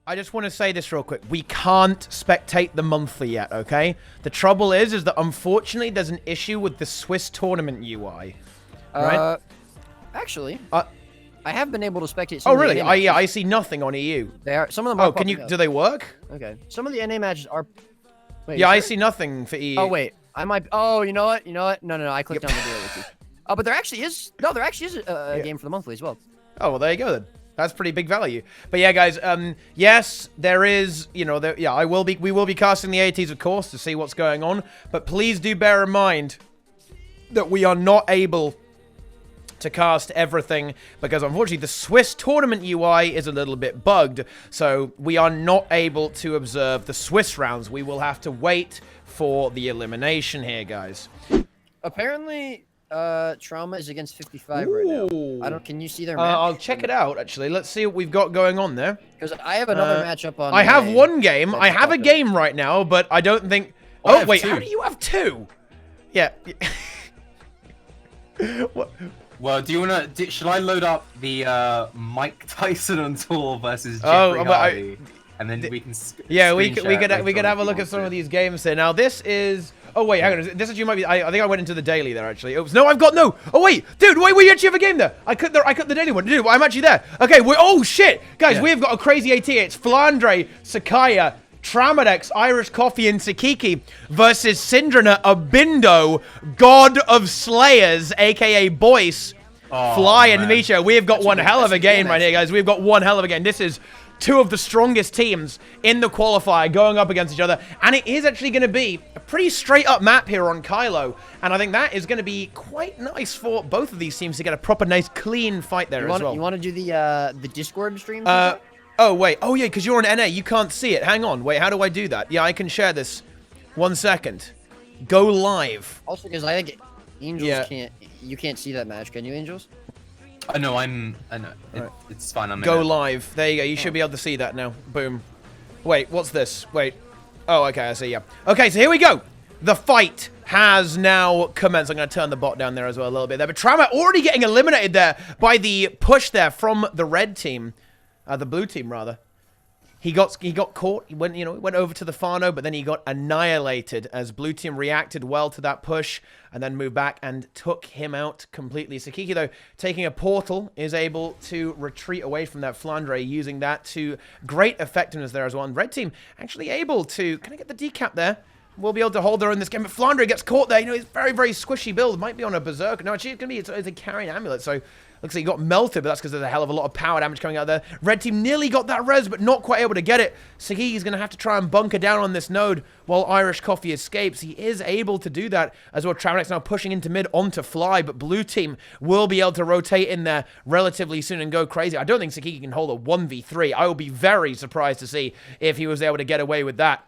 I just want to say this real quick. We can't spectate the monthly yet, okay? The trouble is that unfortunately there's an issue with the Swiss tournament UI. Right? Actually, I have been able to spectate Oh, some really? of the NA matches. I see nothing on EU. They are, some of them are can you, popping up. do they work? Okay. Some of the NA matches are... Wait, Yeah, I sure? see nothing for EU. Oh, wait. I might... Oh, you know what? No, I clicked on the deal with you. Oh, but there actually is... No, there actually is a game for the monthly as well. Oh, well, there you go then. That's pretty big value. But yeah, guys, yes, there is, you know, we will be casting the ATs, of course, to see what's going on. But please do bear in mind that we are not able to cast everything because, unfortunately, the Swiss tournament UI is a little bit bugged. So we are not able to observe the Swiss rounds. We will have to wait for the elimination here, guys. Apparently... Trauma is against 55 right now. Can you see their match? I'll check it out, actually. Let's see what we've got going on there. Because I have another matchup on... I have one game. I have a game right now, but I don't think... Oh, wait, how do you have two? Yeah. What? Well, do you want to... Should I load up the Mike Tyson on tour versus Jeffrey Hardy? And then we can... Yeah, we could have a look at some of these games here. Now, this is... Oh, wait, hang on. This actually might be... I think I went into the daily there, actually. Oops. No, I've got... No. Oh, wait. Dude, wait, you actually have a game there. I cut the daily one. Dude, I'm actually there. Okay, oh, shit. Guys, we've got a crazy AT. It's Flandre, Sakaya, Tramadex, Irish Coffee, and Sakiki versus Syndrana, Abindo, God of Slayers, a.k.a. Boyce, Fly, and Misha. We have got one hell of a game right here, guys. We've got one hell of a game. This is... two of the strongest teams in the qualifier going up against each other. And it is actually going to be a pretty straight up map here on Kylo. And I think that is going to be quite nice for both of these teams to get a proper nice clean fight there as well. You want to do the Discord stream? Oh, wait. Oh, yeah, because you're on NA. You can't see it. Hang on. Wait, how do I do that? Yeah, I can share this. 1 second. Go live. Also, because I think Angels can't... You can't see that match, can you, Angels? I know. It's fine. I'm Go live. There you go. You should be able to see that now. Boom. Wait, what's this? Wait. Oh, okay. I see. Yeah. Okay, so here we go. The fight has now commenced. I'm going to turn the bot down there as well a little bit there. But Trama already getting eliminated there by the push there from the red team. The blue team, rather. He got caught. He went over to the Fano, but then he got annihilated as blue team reacted well to that push and then moved back and took him out completely. Sakiki, though, taking a portal, is able to retreat away from that Flandre, using that to great effectiveness there as well. And red team actually able to kind of get the decap there. Will be able to hold her in this game, but Flandre gets caught there. You know, he's very, very squishy build. Might be on a berserk. No, actually, it's going to be it's a carrying amulet, so looks like he got melted, but that's because there's a hell of a lot of power damage coming out there. Red team nearly got that res, but not quite able to get it. Sakiki's going to have to try and bunker down on this node while Irish Coffee escapes. He is able to do that as well. Travenex now pushing into mid onto Fly, but blue team will be able to rotate in there relatively soon and go crazy. I don't think Sakiki can hold a 1v3. I will be very surprised to see if he was able to get away with that.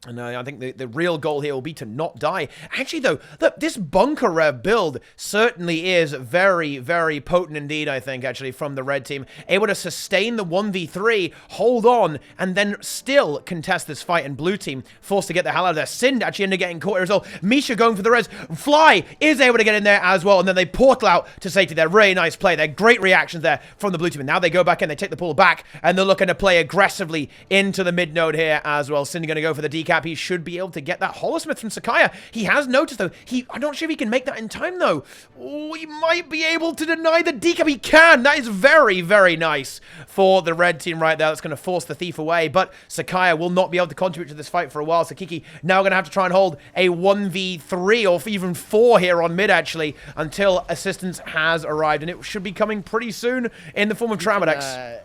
And I think the real goal here will be to not die. Actually, though, look, this Bunker Rev build certainly is very, very potent indeed, I think, actually, from the red team. Able to sustain the 1v3, hold on, and then still contest this fight. And blue team forced to get the hell out of there. Sind actually ended up getting caught here as well. Misha going for the res. Fly is able to get in there as well. And then they portal out to safety there. Really nice play there. Great reactions there from the blue team. And now they go back in, they take the pull back, and they're looking to play aggressively into the mid node here as well. Sind going to go for the decap. He should be able to get that Holosmith from Sakaya. He has noticed, though. I'm not sure if he can make that in time, though. Oh, he might be able to deny the decap. He can. That is very, very nice for the red team right there. That's going to force the thief away. But Sakaya will not be able to contribute to this fight for a while. Sakiki now going to have to try and hold a 1v3 or even 4 here on mid, actually, until assistance has arrived. And it should be coming pretty soon in the form of Tramadex.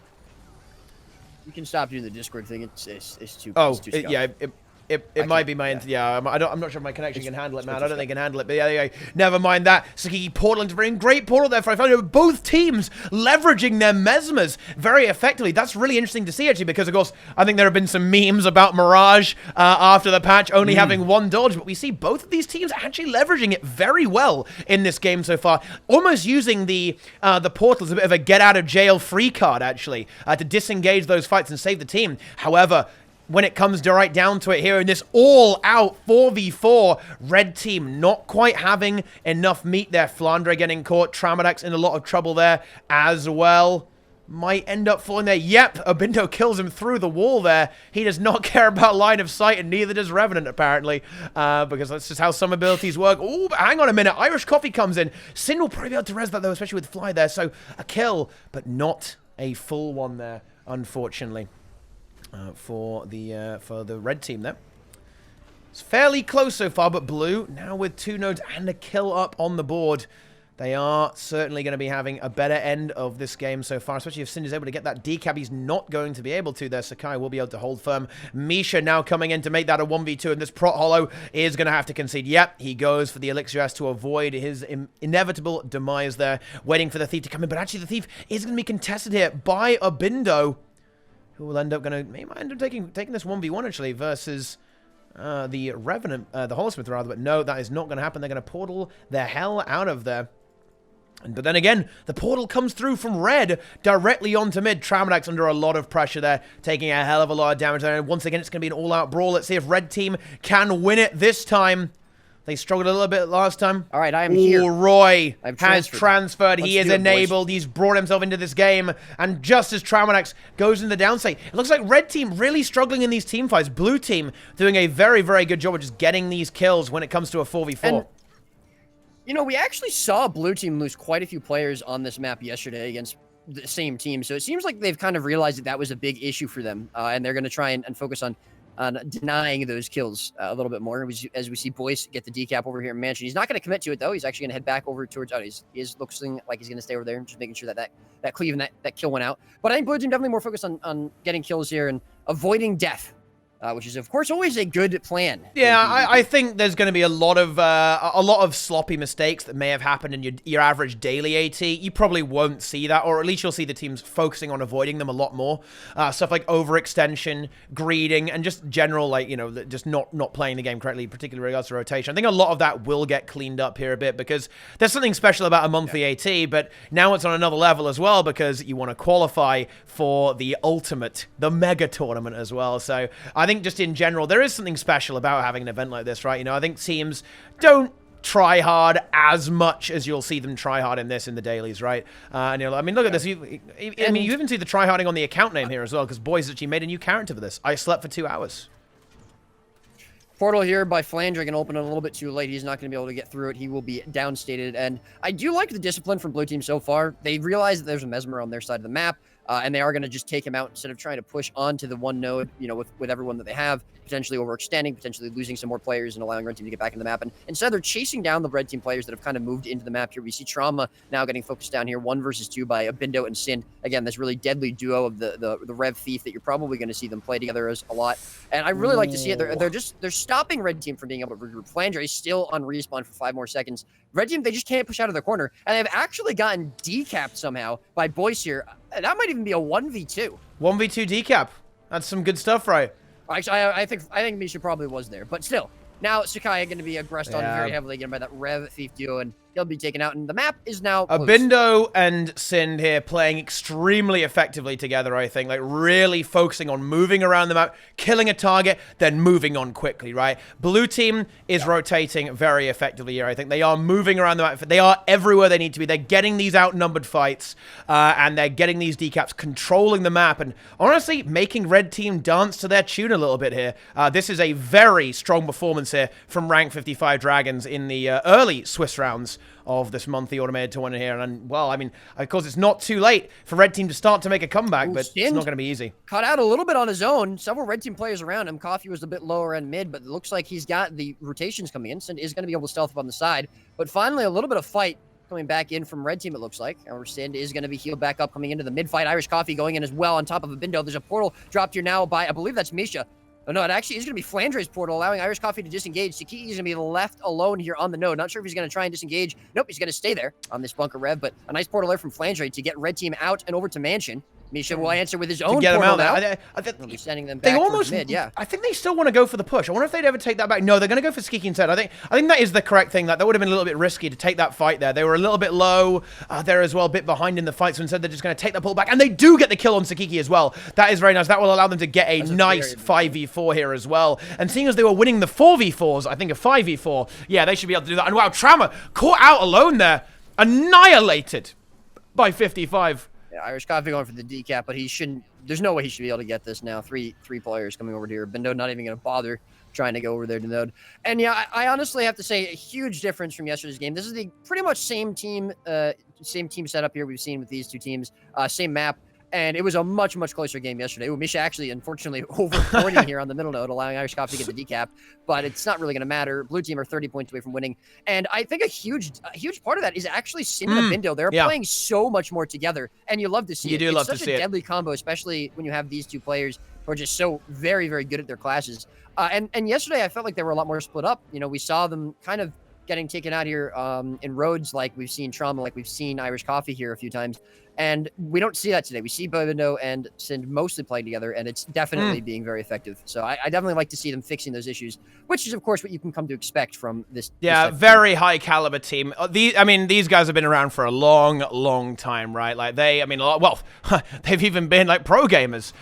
You can stop doing the Discord thing. It's too. Oh, it's too yeah. It might be my I'm not sure if my connection can handle it, man. I don't think it can handle it. But yeah, never mind that. Sakiki portaling to great portal there for I found both teams leveraging their mesmers very effectively. That's really interesting to see, actually, because of course I think there have been some memes about Mirage after the patch only having one dodge, but we see both of these teams actually leveraging it very well in this game so far, almost using the portal as a bit of a get out of jail free card, actually, to disengage those fights and save the team. However, when it comes right down to it here in this all-out 4v4, red team not quite having enough meat there. Flandre getting caught. Tramadex in a lot of trouble there as well. might end up falling there. Yep, Abindo kills him through the wall there. He does not care about line of sight, and neither does Revenant, apparently, because that's just how some abilities work. Oh, hang on a minute. Irish Coffee comes in. Sin will probably be able to res that, though, especially with Fly there. So a kill, but not a full one there, unfortunately, for the red team there. It's fairly close so far, but Blue, now with 2 nodes and a kill up on the board, they are certainly going to be having a better end of this game so far, especially if Sin is able to get that decap. He's not going to be able to there. Sakai will be able to hold firm. Misha now coming in to make that a 1v2, and this Prot Hollow is going to have to concede. Yep, he goes for the Elixir S to avoid his inevitable demise there, waiting for the Thief to come in. But actually, the Thief is going to be contested here by Abindo, who will end up taking this 1v1, actually, versus the Revenant, the Holosmith, rather. But no, that is not going to happen. They're going to portal the hell out of there. But then again, the portal comes through from red directly onto mid. Tramadax under a lot of pressure there, taking a hell of a lot of damage there. And once again, it's going to be an all-out brawl. Let's see if red team can win it this time. They struggled a little bit last time. All right, I am here. Roy has transferred. Let's he is enabled. He's brought himself into this game. And just as Tramadax goes in the downstate, it looks like red team really struggling in these team fights. Blue team doing a very, very good job of just getting these kills when it comes to a 4v4. And you know, we actually saw blue team lose quite a few players on this map yesterday against the same team. So it seems like they've kind of realized that that was a big issue for them. And they're going to try and focus on denying those kills a little bit more. As we see Boyce get the decap over here in Mansion. He's not going to commit to it, though. He's actually going to head back over towards... Oh, he looks like he's going to stay over there, just making sure that cleave and that kill went out. But I think blue team definitely more focused on getting kills here and avoiding death. Which is, of course, always a good plan. Yeah, I think there's going to be a lot of sloppy mistakes that may have happened in your average daily AT. You probably won't see that, or at least you'll see the teams focusing on avoiding them a lot more. Stuff like overextension, greeding, and just general, like, you know, just not playing the game correctly, particularly in regards to rotation. I think a lot of that will get cleaned up here a bit because there's something special about a monthly AT, but now it's on another level as well because you want to qualify for the ultimate, the mega tournament as well. So I think just in general, there is something special about having an event like this, right? You know, I think teams don't try hard as much as you'll see them try hard in the dailies, right? And you know, I mean, look at this. You even see the try harding on the account name here as well, because Boys actually made a new character for this. I slept for 2 hours. Portal here by Flandre can open it a little bit too late. He's not going to be able to get through it. He will be downstated. And I do like the discipline from blue team so far. They realize that there's a Mesmer on their side of the map. And they are going to just take him out instead of trying to push onto the one node, you know, with everyone that they have, potentially overextending, potentially losing some more players and allowing red team to get back in the map. And instead, they're chasing down the red team players that have kind of moved into the map here. We see Trauma now getting focused down here, 1 versus 2 by Abindo and Sin. Again, this really deadly duo of the Rev Thief that you're probably going to see them play together as a lot. And I really like to see it. They're stopping red team from being able to regroup. Flandre is still on respawn for 5 more seconds. Red team, they just can't push out of their corner. And they've actually gotten decapped somehow by Boyce here. That might even be a 1v2. 1v2 decap. That's some good stuff, right? Actually, I think Misha probably was there. But still, now Sakai going to be aggressed on very heavily again by that Rev Thief duo, and he'll be taken out. And the map is now closed. Abindo and Sind here playing extremely effectively together, I think. Like, really focusing on moving around the map, killing a target, then moving on quickly, right? Blue team is rotating very effectively here, I think. They are moving around the map. They are everywhere they need to be. They're getting these outnumbered fights, and they're getting these decaps, controlling the map, and honestly, making red team dance to their tune a little bit here. This is a very strong performance here from rank 55 Dragons in the early Swiss rounds of this monthly automated tournament here. And, well, I mean, of course, it's not too late for red team to start to make a comeback, but it's not going to be easy. Caught out a little bit on his own. Several red team players around him. Coffee was a bit lower end mid, but it looks like he's got the rotations coming in. Sind is going to be able to stealth up on the side. But finally, a little bit of fight coming back in from red team, it looks like. Our Sind is going to be healed back up coming into the mid fight. Irish Coffee going in as well on top of Abindo. There's a portal dropped here now by, I believe that's Misha. Oh, no, it actually is going to be Flandre's portal, allowing Irish Coffee to disengage. Sakiki is going to be left alone here on the node. Not sure if he's going to try and disengage. Nope, he's going to stay there on this bunker rev, but a nice portal there from Flandre to get red team out and over to Mansion. Misha will answer with his own portal now. He'll be sending them back towards mid, yeah. I think they still want to go for the push. I wonder if they'd ever take that back. No, they're going to go for Skiki instead. I think that is the correct thing. That would have been a little bit risky to take that fight there. They were a little bit low there as well, a bit behind in the fight, so instead they're just going to take that pull back. And they do get the kill on Sakiki as well. That is very nice. That will allow them to get a nice 5v4 here as well. And seeing as they were winning the 4v4s, I think a 5v4, yeah, they should be able to do that. And wow, Trauma caught out alone there. Annihilated by 55. Yeah, Irish Coffee going for the decap, but he shouldn't. There's no way he should be able to get this now. Three players coming over here. Bindo not even going to bother trying to go over there to Node. And yeah, I honestly have to say a huge difference from yesterday's game. This is the pretty much same team setup here we've seen with these two teams, same map. And it was a much, much closer game yesterday. Misha actually, unfortunately, over-porting here on the middle node, allowing Irish Coffee to get the decap. But it's not really going to matter. Blue team are 30 points away from winning. And I think a huge part of that is actually Sim and Bindo. They're playing so much more together. And you love to see it. You do love to see it. It's such a deadly combo, especially when you have these two players who are just so very, very good at their classes. And yesterday, I felt like they were a lot more split up. You know, we saw them kind of getting taken out here in roads like we've seen Trauma, like we've seen Irish Coffee here a few times. And we don't see that today. We see Bindo and Sind mostly playing together, and it's definitely being very effective. So I definitely like to see them fixing those issues, which is, of course, what you can come to expect from this. Yeah, this very high caliber team. These guys have been around for a long, long time, right? Like they've even been like pro gamers,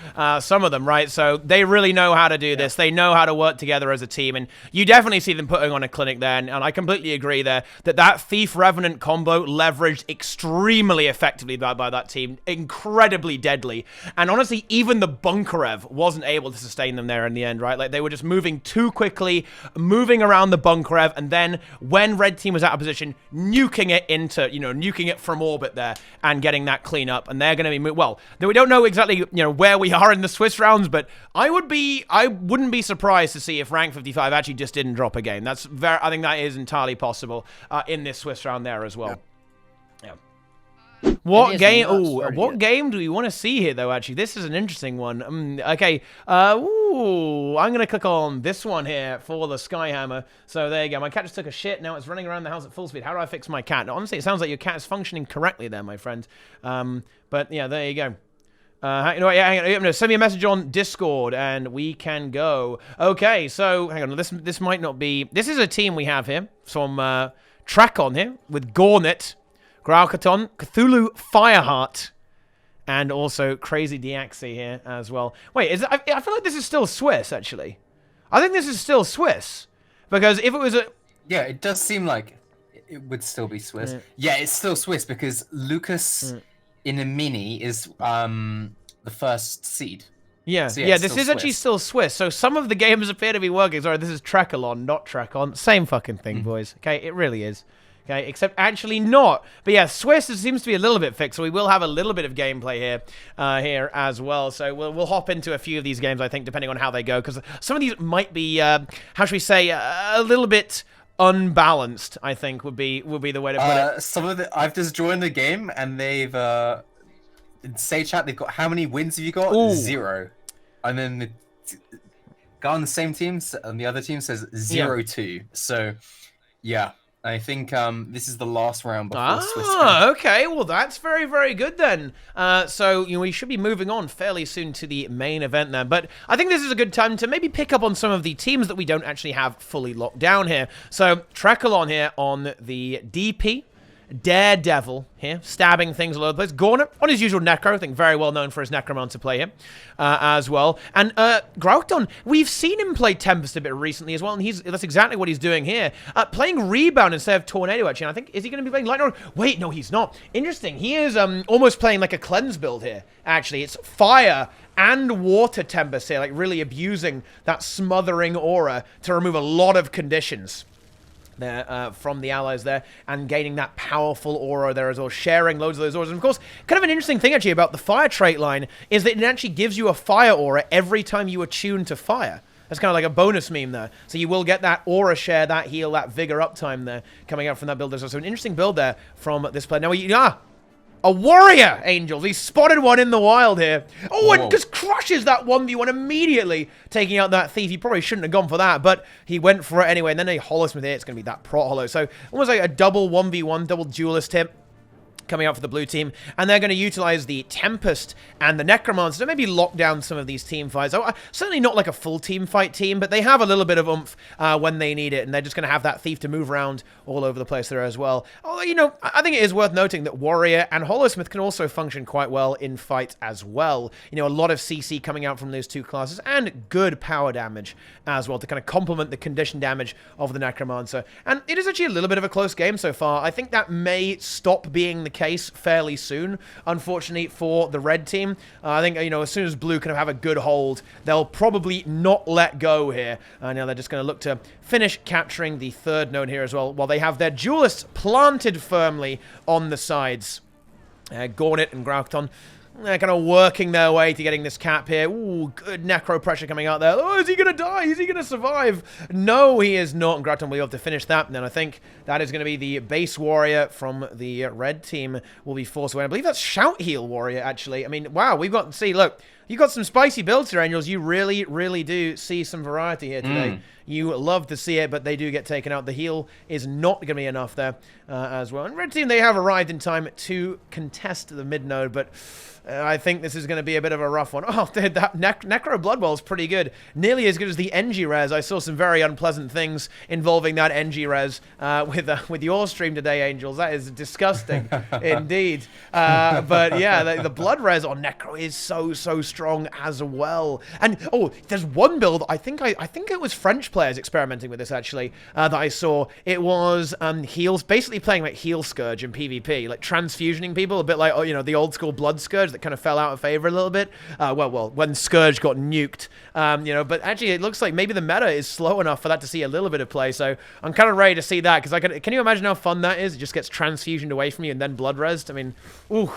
some of them, right? So they really know how to do this. They know how to work together as a team, and you definitely see them putting on a clinic there. And I completely agree there that Thief Revenant combo leveraged extremely effectively by that team, incredibly deadly. And honestly, even the Bunkerev wasn't able to sustain them there in the end, right? Like they were just moving too quickly, moving around the Bunkerev, and then when red team was out of position, nuking it from orbit there and getting that clean up. And they're going to be we don't know exactly where we are in the Swiss rounds, but I wouldn't be surprised to see if rank 55 actually just didn't drop a game. I think that is entirely possible in this Swiss round there as well. Yeah. What game? What game do we want to see here, though? Actually, this is an interesting one. Okay. I'm gonna click on this one here for the Skyhammer. So there you go. My cat just took a shit. Now it's running around the house at full speed. How do I fix my cat? Now, honestly, it sounds like your cat is functioning correctly there, my friend. But yeah, there you go. Hang on. Send me a message on Discord and we can go. Okay, so hang on. This might not be. This is a team we have here from Trakon here with Gornet, Graukaton, Cthulhu, Fireheart, and also Crazy Diaxi here as well. Wait, I feel like this is still Swiss, actually. I think this is still Swiss. Because if it was a... Yeah, it does seem like it would still be Swiss. Yeah, it's still Swiss because Lucas in a mini is the first seed. Yeah, so this is actually still Swiss. So some of the games appear to be working. Sorry, this is Trekalon, not Trakon. Same fucking thing, boys. Okay, it really is. Okay, except actually not. But yeah, Swiss seems to be a little bit fixed, so we will have a little bit of gameplay here as well. So we'll hop into a few of these games, I think, depending on how they go, because some of these might be, how should we say, a little bit unbalanced, I think, would be the way to put it. I've just joined the game, and they've, in Say Chat, they've got, how many wins have you got? Ooh. 0. And then the guy on the same team, and the other team says 0-2. So, yeah. I think this is the last round before Swiss. Okay. Well, that's very, very good then. So we should be moving on fairly soon to the main event then. But I think this is a good time to maybe pick up on some of the teams that we don't actually have fully locked down here. So Trekalon here on the DP. Daredevil here, stabbing things all over the place. Gornet on his usual Necro, I think very well known for his Necromancer play here as well. And Grauton, we've seen him play Tempest a bit recently as well, and that's exactly what he's doing here. Playing Rebound instead of Tornado, actually. And I think, is he going to be playing Lightning? Wait, no, he's not. Interesting. He is almost playing like a Cleanse build here, actually. It's Fire and Water Tempest here, like really abusing that smothering aura to remove a lot of conditions there from the allies there, and gaining that powerful aura there as well, sharing loads of those auras. And of course, kind of an interesting thing actually about the fire trait line is that it actually gives you a fire aura every time you attune to fire. That's kind of like a bonus meme there. So you will get that aura share, that heal, that vigor uptime there coming out from that build. So an interesting build there from this player. Now, a warrior, Angels. He spotted one in the wild here. Oh, and just crushes that 1v1 immediately, taking out that thief. He probably shouldn't have gone for that, but he went for it anyway. And then a Holosmith here. It's going to be that Prot Holo. So almost like a double 1v1, double duelist hit coming out for the blue team, and they're going to utilize the Tempest and the Necromancer to maybe lock down some of these team fights. Certainly not like a full team fight team, but they have a little bit of oomph when they need it, and they're just going to have that Thief to move around all over the place there as well. Although, I think it is worth noting that Warrior and Holosmith can also function quite well in fight as well. A lot of CC coming out from those two classes, and good power damage as well to kind of complement the condition damage of the Necromancer. And it is actually a little bit of a close game so far. I think that may stop being the case case fairly soon, unfortunately, for the red team. I think, you know, as soon as blue kind of have a good hold, they'll probably not let go here. Now they're just going to look to finish capturing the third node here as well, while they have their duelists planted firmly on the sides. Gornet and Graukton, they're kind of working their way to getting this cap here. Ooh, good necro pressure coming out there. Oh, is he going to die? Is he going to survive? No, he is not. And Graukton will be able to finish that. And then I think that is going to be the base warrior from the red team will be forced away. I believe that's Shout Heal warrior, actually. I mean, wow, we've got, see, look, you got some spicy builds here, Angels. You really, really do see some variety here today. You love to see it, but they do get taken out. The heal is not going to be enough there as well. And red team, they have arrived in time to contest the mid node, but I think this is going to be a bit of a rough one. Oh, dude, that Necro Blood Bowl is pretty good. Nearly as good as the NG Res. I saw some very unpleasant things involving that NG Res with your stream today, Angels. That is disgusting indeed. But yeah, the Blood Res on Necro is so strong as well. And oh, there's one build, I think it was French players experimenting with this actually, that I saw. It was heals, basically playing like Heal Scourge in PvP, like transfusioning people, a bit like, oh, you know, the old school Blood Scourge that kind of fell out of favor a little bit. Well, when Scourge got nuked, you know, but actually it looks like maybe the meta is slow enough for that to see a little bit of play. So I'm kind of ready to see that, because can you imagine how fun that is? It just gets transfusioned away from you and then blood resed. I mean, ooh,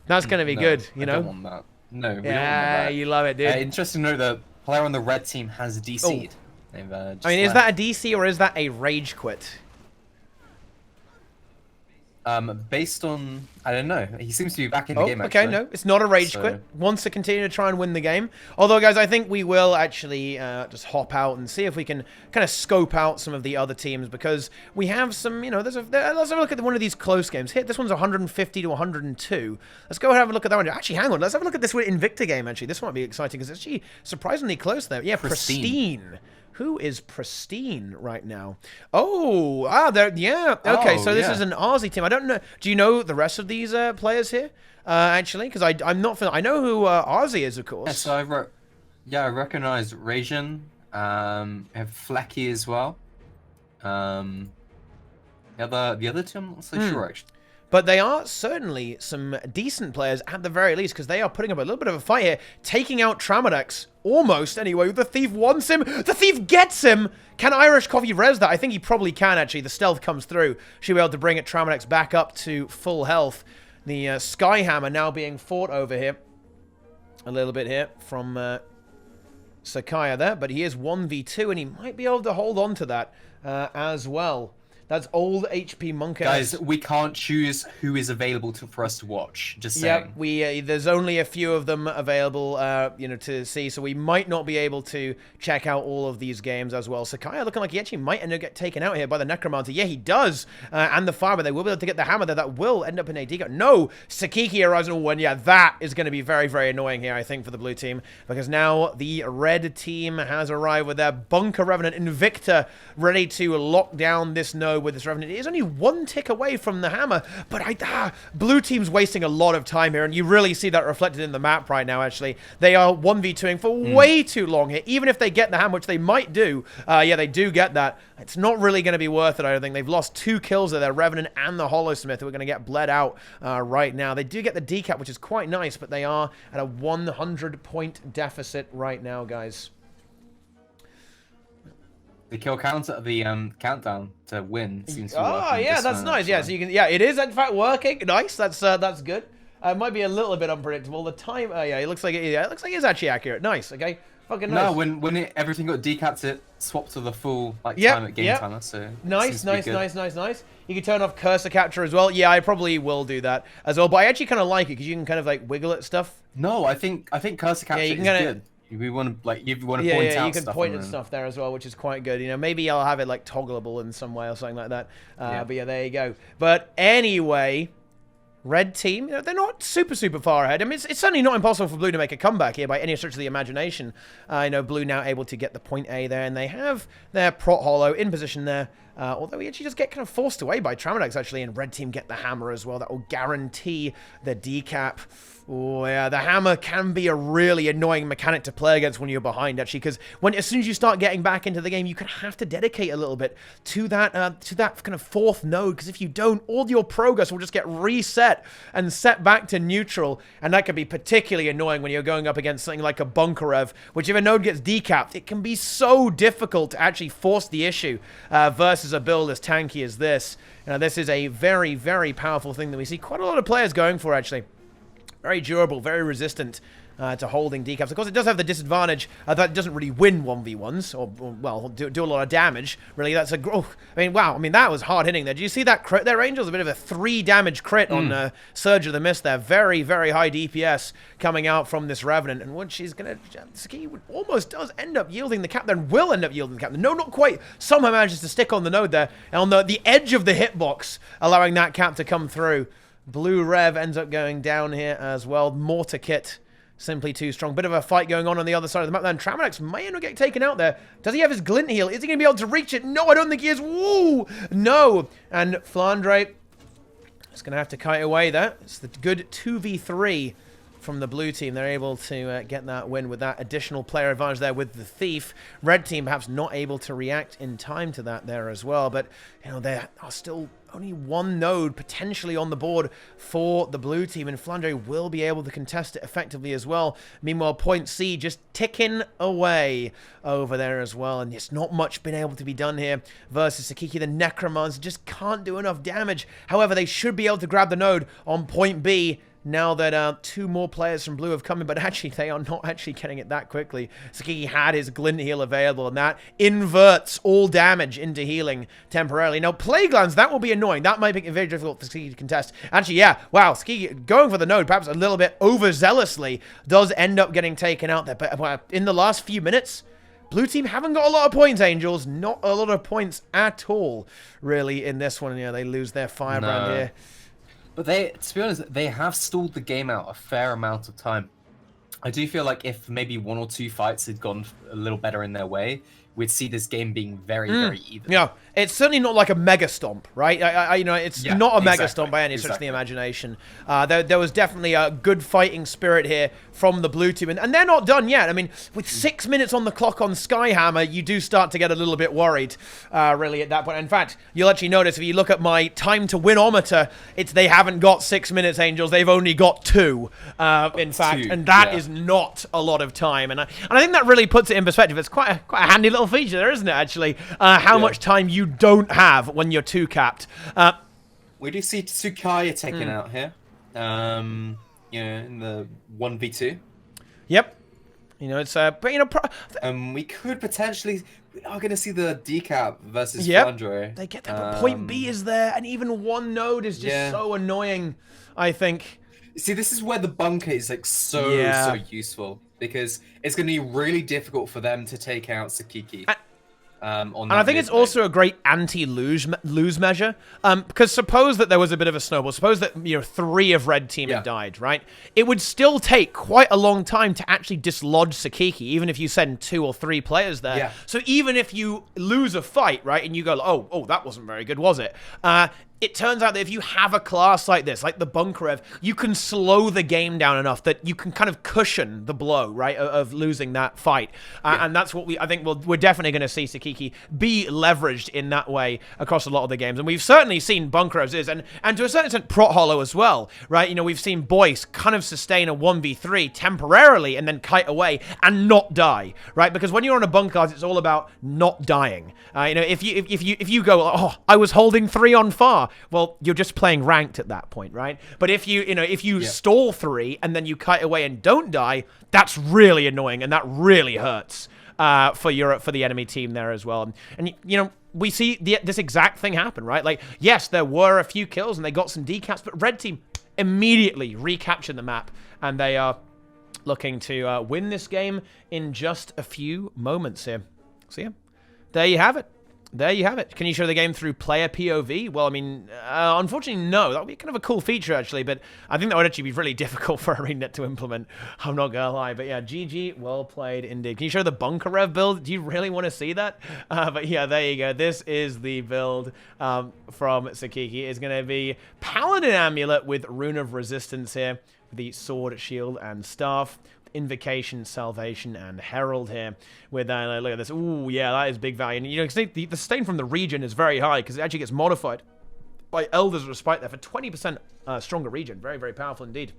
that's going to be good, you know? I don't want that. No, we don't want that. You love it, dude. Interesting to note, the player on the red team has DC'd. I mean, is that a DC or is that a rage quit? Based on, I don't know. He seems to be back in the game, okay, actually. no, it's not a rage quit. Wants to continue to try and win the game. Although, guys, I think we will actually just hop out and see if we can kind of scope out some of the other teams, because we have some, you know, let's have a look at one of these close games. Here, this one's 150 to 102. Let's go ahead and have a look at that one. Actually, hang on. Let's have a look at this Invicta game, actually. This might be exciting, because it's actually surprisingly close there. Yeah, Pristine. Who is Pristine right now? Oh, there, yeah. Okay, so this is an Aussie team. I don't know. Do you know the rest of these players here? Actually, because I'm not. I know who Aussie is, of course. Yeah, so I recognize Rajin. I have Flecky as well. The other two, I'm not so sure actually. But they are certainly some decent players at the very least, because they are putting up a little bit of a fight here, taking out Tramodex almost anyway. The Thief wants him. The Thief gets him. Can Irish Coffee res that? I think he probably can, actually. The stealth comes through. She'll be able to bring it Tramodex back up to full health. The Skyhammer now being fought over here a little bit here from Sakaya there, but he is 1v2 and he might be able to hold on to that as well. That's old HP Monk. Guys, we can't choose who is available for us to watch. Just saying. Yep, there's only a few of them available, you know, to see. So we might not be able to check out all of these games as well. Sakaya looking like he actually might end up get taken out here by the Necromancer. Yeah, he does. And the Fire, but they will be able to get the hammer there. That will end up in a deco. No, Sakiki arrives in one. Yeah, that is going to be very, very annoying here, I think, for the blue team, because now the red team has arrived with their Bunker Revenant Invicta ready to lock down this node with this Revenant. It is only one tick away from the hammer, but blue team's wasting a lot of time here, and you really see that reflected in the map right now, actually. They are 1v2ing for way too long here. Even if they get the hammer, which they might do, yeah, they do get that. It's not really going to be worth it, I don't think. They've lost 2 kills there, their Revenant and the Hollowsmith, who are going to get bled out right now. They do get the decap, which is quite nice, but they are at a 100-point deficit right now, guys. The kill counter, the countdown to win seems to be working. Oh, yeah, that's nice. Yeah, so you can. Yeah, it is in fact working. Nice. That's good. It might be a little bit unpredictable. The time. Yeah, it looks like it's actually accurate. Nice. Okay. Fucking nice. No, when everything got decapped, it swapped to the full time at game timer. So nice. You can turn off cursor capture as well. Yeah, I probably will do that as well. But I actually kind of like it because you can kind of like wiggle at stuff. No, I think cursor capture is good. We want to point out you can stuff point at stuff there as well, which is quite good. You know, maybe I'll have it like toggleable in some way or something like that. But yeah, there you go. But anyway, red team, you know, they're not super far ahead. I mean, it's certainly not impossible for blue to make a comeback here by any stretch of the imagination. You know, blue now able to get the point A there, and they have their Prot Hollow in position there. Although he actually just get kind of forced away by Tramodex, actually, and red team get the hammer as well. That will guarantee the decap. Oh, yeah, the hammer can be a really annoying mechanic to play against when you're behind, actually, because as soon as you start getting back into the game, you can have to dedicate a little bit to that kind of fourth node, because if you don't, all your progress will just get reset and set back to neutral, and that can be particularly annoying when you're going up against something like a Bunkerev, which if a node gets decapped, it can be so difficult to actually force the issue versus a build as tanky as this. This is a very, very powerful thing that we see quite a lot of players going for, actually. Very durable, very resistant to holding decaps. Of course, it does have the disadvantage that it doesn't really win 1v1s, or well, do a lot of damage. Really, that's a... Oh, I mean, wow. I mean, that was hard hitting there. Did you see that crit there, Angels? A bit of a 3 damage crit on Surge of the Mist there. Very, very high DPS coming out from this Revenant. And what she's going to... Tsukiki almost does end up yielding the cap, then will end up yielding the cap. No, not quite. Somehow manages to stick on the node there, on the edge of the hitbox, allowing that cap to come through. Blue Rev ends up going down here as well. Mortar Kit, simply too strong. Bit of a fight going on the other side of the map. Then Tramodex may end up getting taken out there. Does he have his glint heal? Is he going to be able to reach it? No, I don't think he is. Woo! No. And Flandre is going to have to kite away there. It's the good 2v3 from the blue team. They're able to get that win with that additional player advantage there with the Thief. Red team perhaps not able to react in time to that there as well. But, there are still only one node potentially on the board for the blue team, and Flandre will be able to contest it effectively as well. Meanwhile, point C just ticking away over there as well, and it's not much been able to be done here versus Tsukiki. The Necromancer just can't do enough damage. However, they should be able to grab the node on point B now that 2 more players from blue have come in, but actually they are not actually getting it that quickly. Tsukiki had his glint heal available, and that inverts all damage into healing temporarily. Now, Plague Lands, that will be annoying. That might make it very difficult for Tsukiki to contest. Actually, yeah, wow, Tsukiki going for the node, perhaps a little bit overzealously, does end up getting taken out there. But in the last few minutes, blue team haven't got a lot of points, Angels. Not a lot of points at all, really, in this one. They lose their Firebrand here. But to be honest, they have stalled the game out a fair amount of time. I do feel like if maybe 1 or 2 fights had gone a little better in their way, we'd see this game being very, very even. Yeah, it's certainly not like a mega stomp, right? It's not a mega stomp by any stretch of the imagination. There was definitely a good fighting spirit here from the blue team, and they're not done yet. I mean, with 6 minutes on the clock on Skyhammer, you do start to get a little bit worried, really, at that point. In fact, you'll actually notice if you look at my time to winometer, they haven't got 6 minutes, Angels. They've only got 2, in fact, and that is not a lot of time. And I think that really puts it in perspective. It's quite a handy little feature there, isn't it, actually? How much time you don't have when you're 2 capped. We do see Tsukaya taken out here. In the 1v2. Yep. It's but we could potentially... We are going to see the decap versus Flandre. They get that, but point B is there, and even 1 node is just so annoying, I think. See, this is where the bunker is so useful, because it's going to be really difficult for them to take out Tsukiki. And I think it's also a great anti-lose measure, because suppose that there was a bit of a snowball. Suppose that 3 of red team had died, right? It would still take quite a long time to actually dislodge Tsukiki, even if you send 2 or 3 players there. Yeah. So even if you lose a fight, right, and you go, oh, that wasn't very good, was it? It turns out that if you have a class like this, like the Bunkerev, you can slow the game down enough that you can kind of cushion the blow, right, of losing that fight. And that's what I think we're definitely going to see Tsukiki be leveraged in that way across a lot of the games. And we've certainly seen Bunkerevs and to a certain extent Prot Hollow as well, right? We've seen Boyce kind of sustain a 1v3 temporarily and then kite away and not die, right? Because when you're on a bunker class, it's all about not dying. If you go, oh, I was holding 3 on far, well, you're just playing ranked at that point, right? But if you stall 3 and then you kite away and don't die, that's really annoying and that really hurts for the enemy team there as well. And we see this exact thing happen, right? Like, yes, there were a few kills and they got some decaps, but red team immediately recaptured the map, and they are looking to win this game in just a few moments here. So yeah, there you have it. there you have it. Can you show the game through player POV? Well, I mean, unfortunately, no. That would be kind of a cool feature, actually, but I think that would actually be really difficult for ArenaNet to implement. I'm not gonna lie, but yeah, GG, well played indeed. Can you show the Bunker Rev build? Do you really want to see that? But yeah, there you go. This is the build from Sakiki. It's gonna be Paladin Amulet with Rune of Resistance here, with the Sword, Shield, and Staff. Invocation, Salvation, and Herald here. With look at this. Ooh, yeah, that is big value. And you know, the sustain from the region is very high because it actually gets modified by Elder's Respite there for 20% stronger region. Very, very powerful indeed.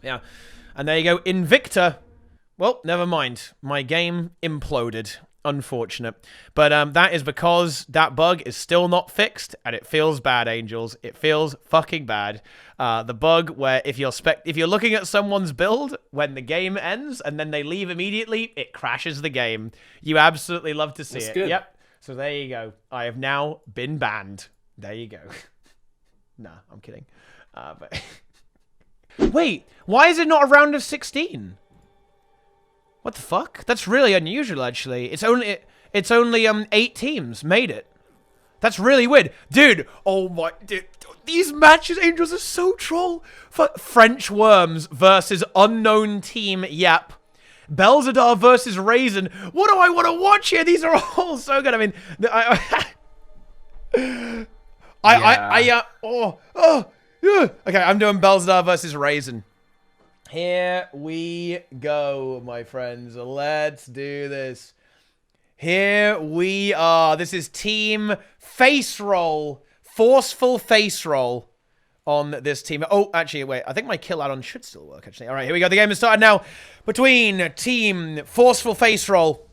Yeah, and there you go. Invicta. Well, never mind. My game imploded. Unfortunate. But that is because that bug is still not fixed, and it feels bad, Angels. It feels fucking bad. The bug where if you're looking at someone's build when the game ends and then they leave immediately, it crashes the game. You absolutely love to see it. Good. Yep. So there you go. I have now been banned. There you go. Nah, I'm kidding. But wait, why is it not a round of 16? What the fuck? That's really unusual, actually. It's only 8 teams made it. That's really weird. Dude, oh my... Dude, these matches, Angels, are so troll. French Worms versus unknown team Yap. Belzadar versus Raisin. What do I want to watch here? These are all so good. I mean... Okay, I'm doing Belzadar versus Raisin. Here we go, my friends. Let's do this. Here we are. This is team face roll. Forceful face roll on this team. Oh, actually, wait. I think my kill add-on should still work, actually. All right, here we go. The game has started now between team forceful face roll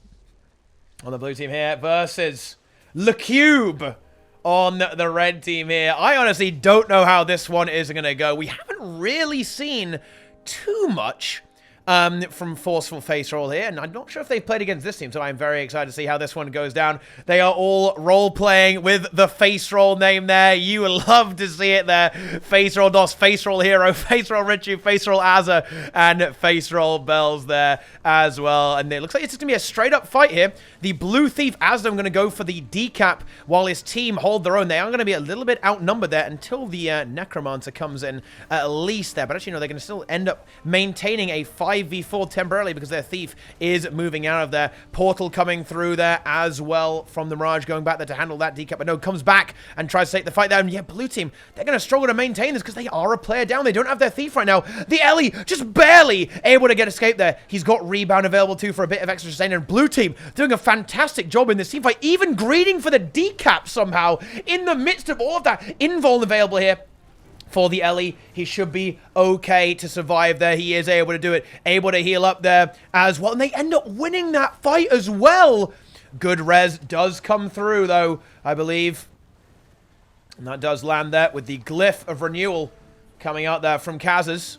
on the blue team here versus Le Cube on the red team here. I honestly don't know how this one is going to go. We haven't really seen too much from Forceful Face Roll here, and I'm not sure if they've played against this team, so I'm very excited to see how this one goes down. They are all role-playing with the Face Roll name there. You will love to see it there. Face Roll DOS, Face Roll Hero, Face Roll Richu, Face Roll Azza, and Face Roll Bells there as well. And it looks like it's just going to be a straight-up fight here. The Blue Thief Azza going to go for the decap while his team hold their own. They are going to be a little bit outnumbered there until the Necromancer comes in at least there. But actually, no, they're going to still end up maintaining a 5v4 temporarily because their Thief is moving out of there. Portal coming through there as well from the Mirage going back there to handle that decap. But no, comes back and tries to take the fight down. Yeah, blue team, they're going to struggle to maintain this because they are a player down. They don't have their Thief right now. The Ellie just barely able to get escape there. He's got rebound available too for a bit of extra sustain. And blue team doing a fantastic job in this team fight, even greeting for the decap somehow in the midst of all of that. Invuln available here for the Ellie. He should be okay to survive there. He is able to do it. Able to heal up there as well. And they end up winning that fight as well. Good res does come through, though, I believe. And that does land there with the Glyph of Renewal coming out there from Kaz's.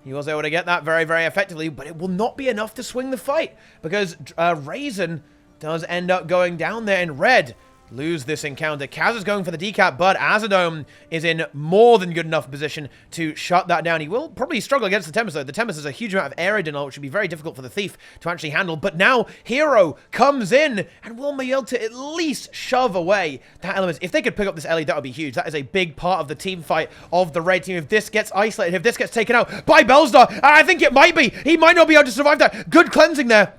He was able to get that very, very effectively, but it will not be enough to swing the fight because Raisin does end up going down there in red. Lose this encounter. Kaz is going for the decap, but Azadome is in more than good enough position to shut that down. He will probably struggle against the Tempest, though. The Tempest has a huge amount of area denial, which would be very difficult for the Thief to actually handle. But now, Hero comes in and will be able to at least shove away that element. If they could pick up this Ellie, that would be huge. That is a big part of the team fight of the red team. If this gets isolated, if this gets taken out by Belstar, and I think it might be. He might not be able to survive that. Good cleansing there.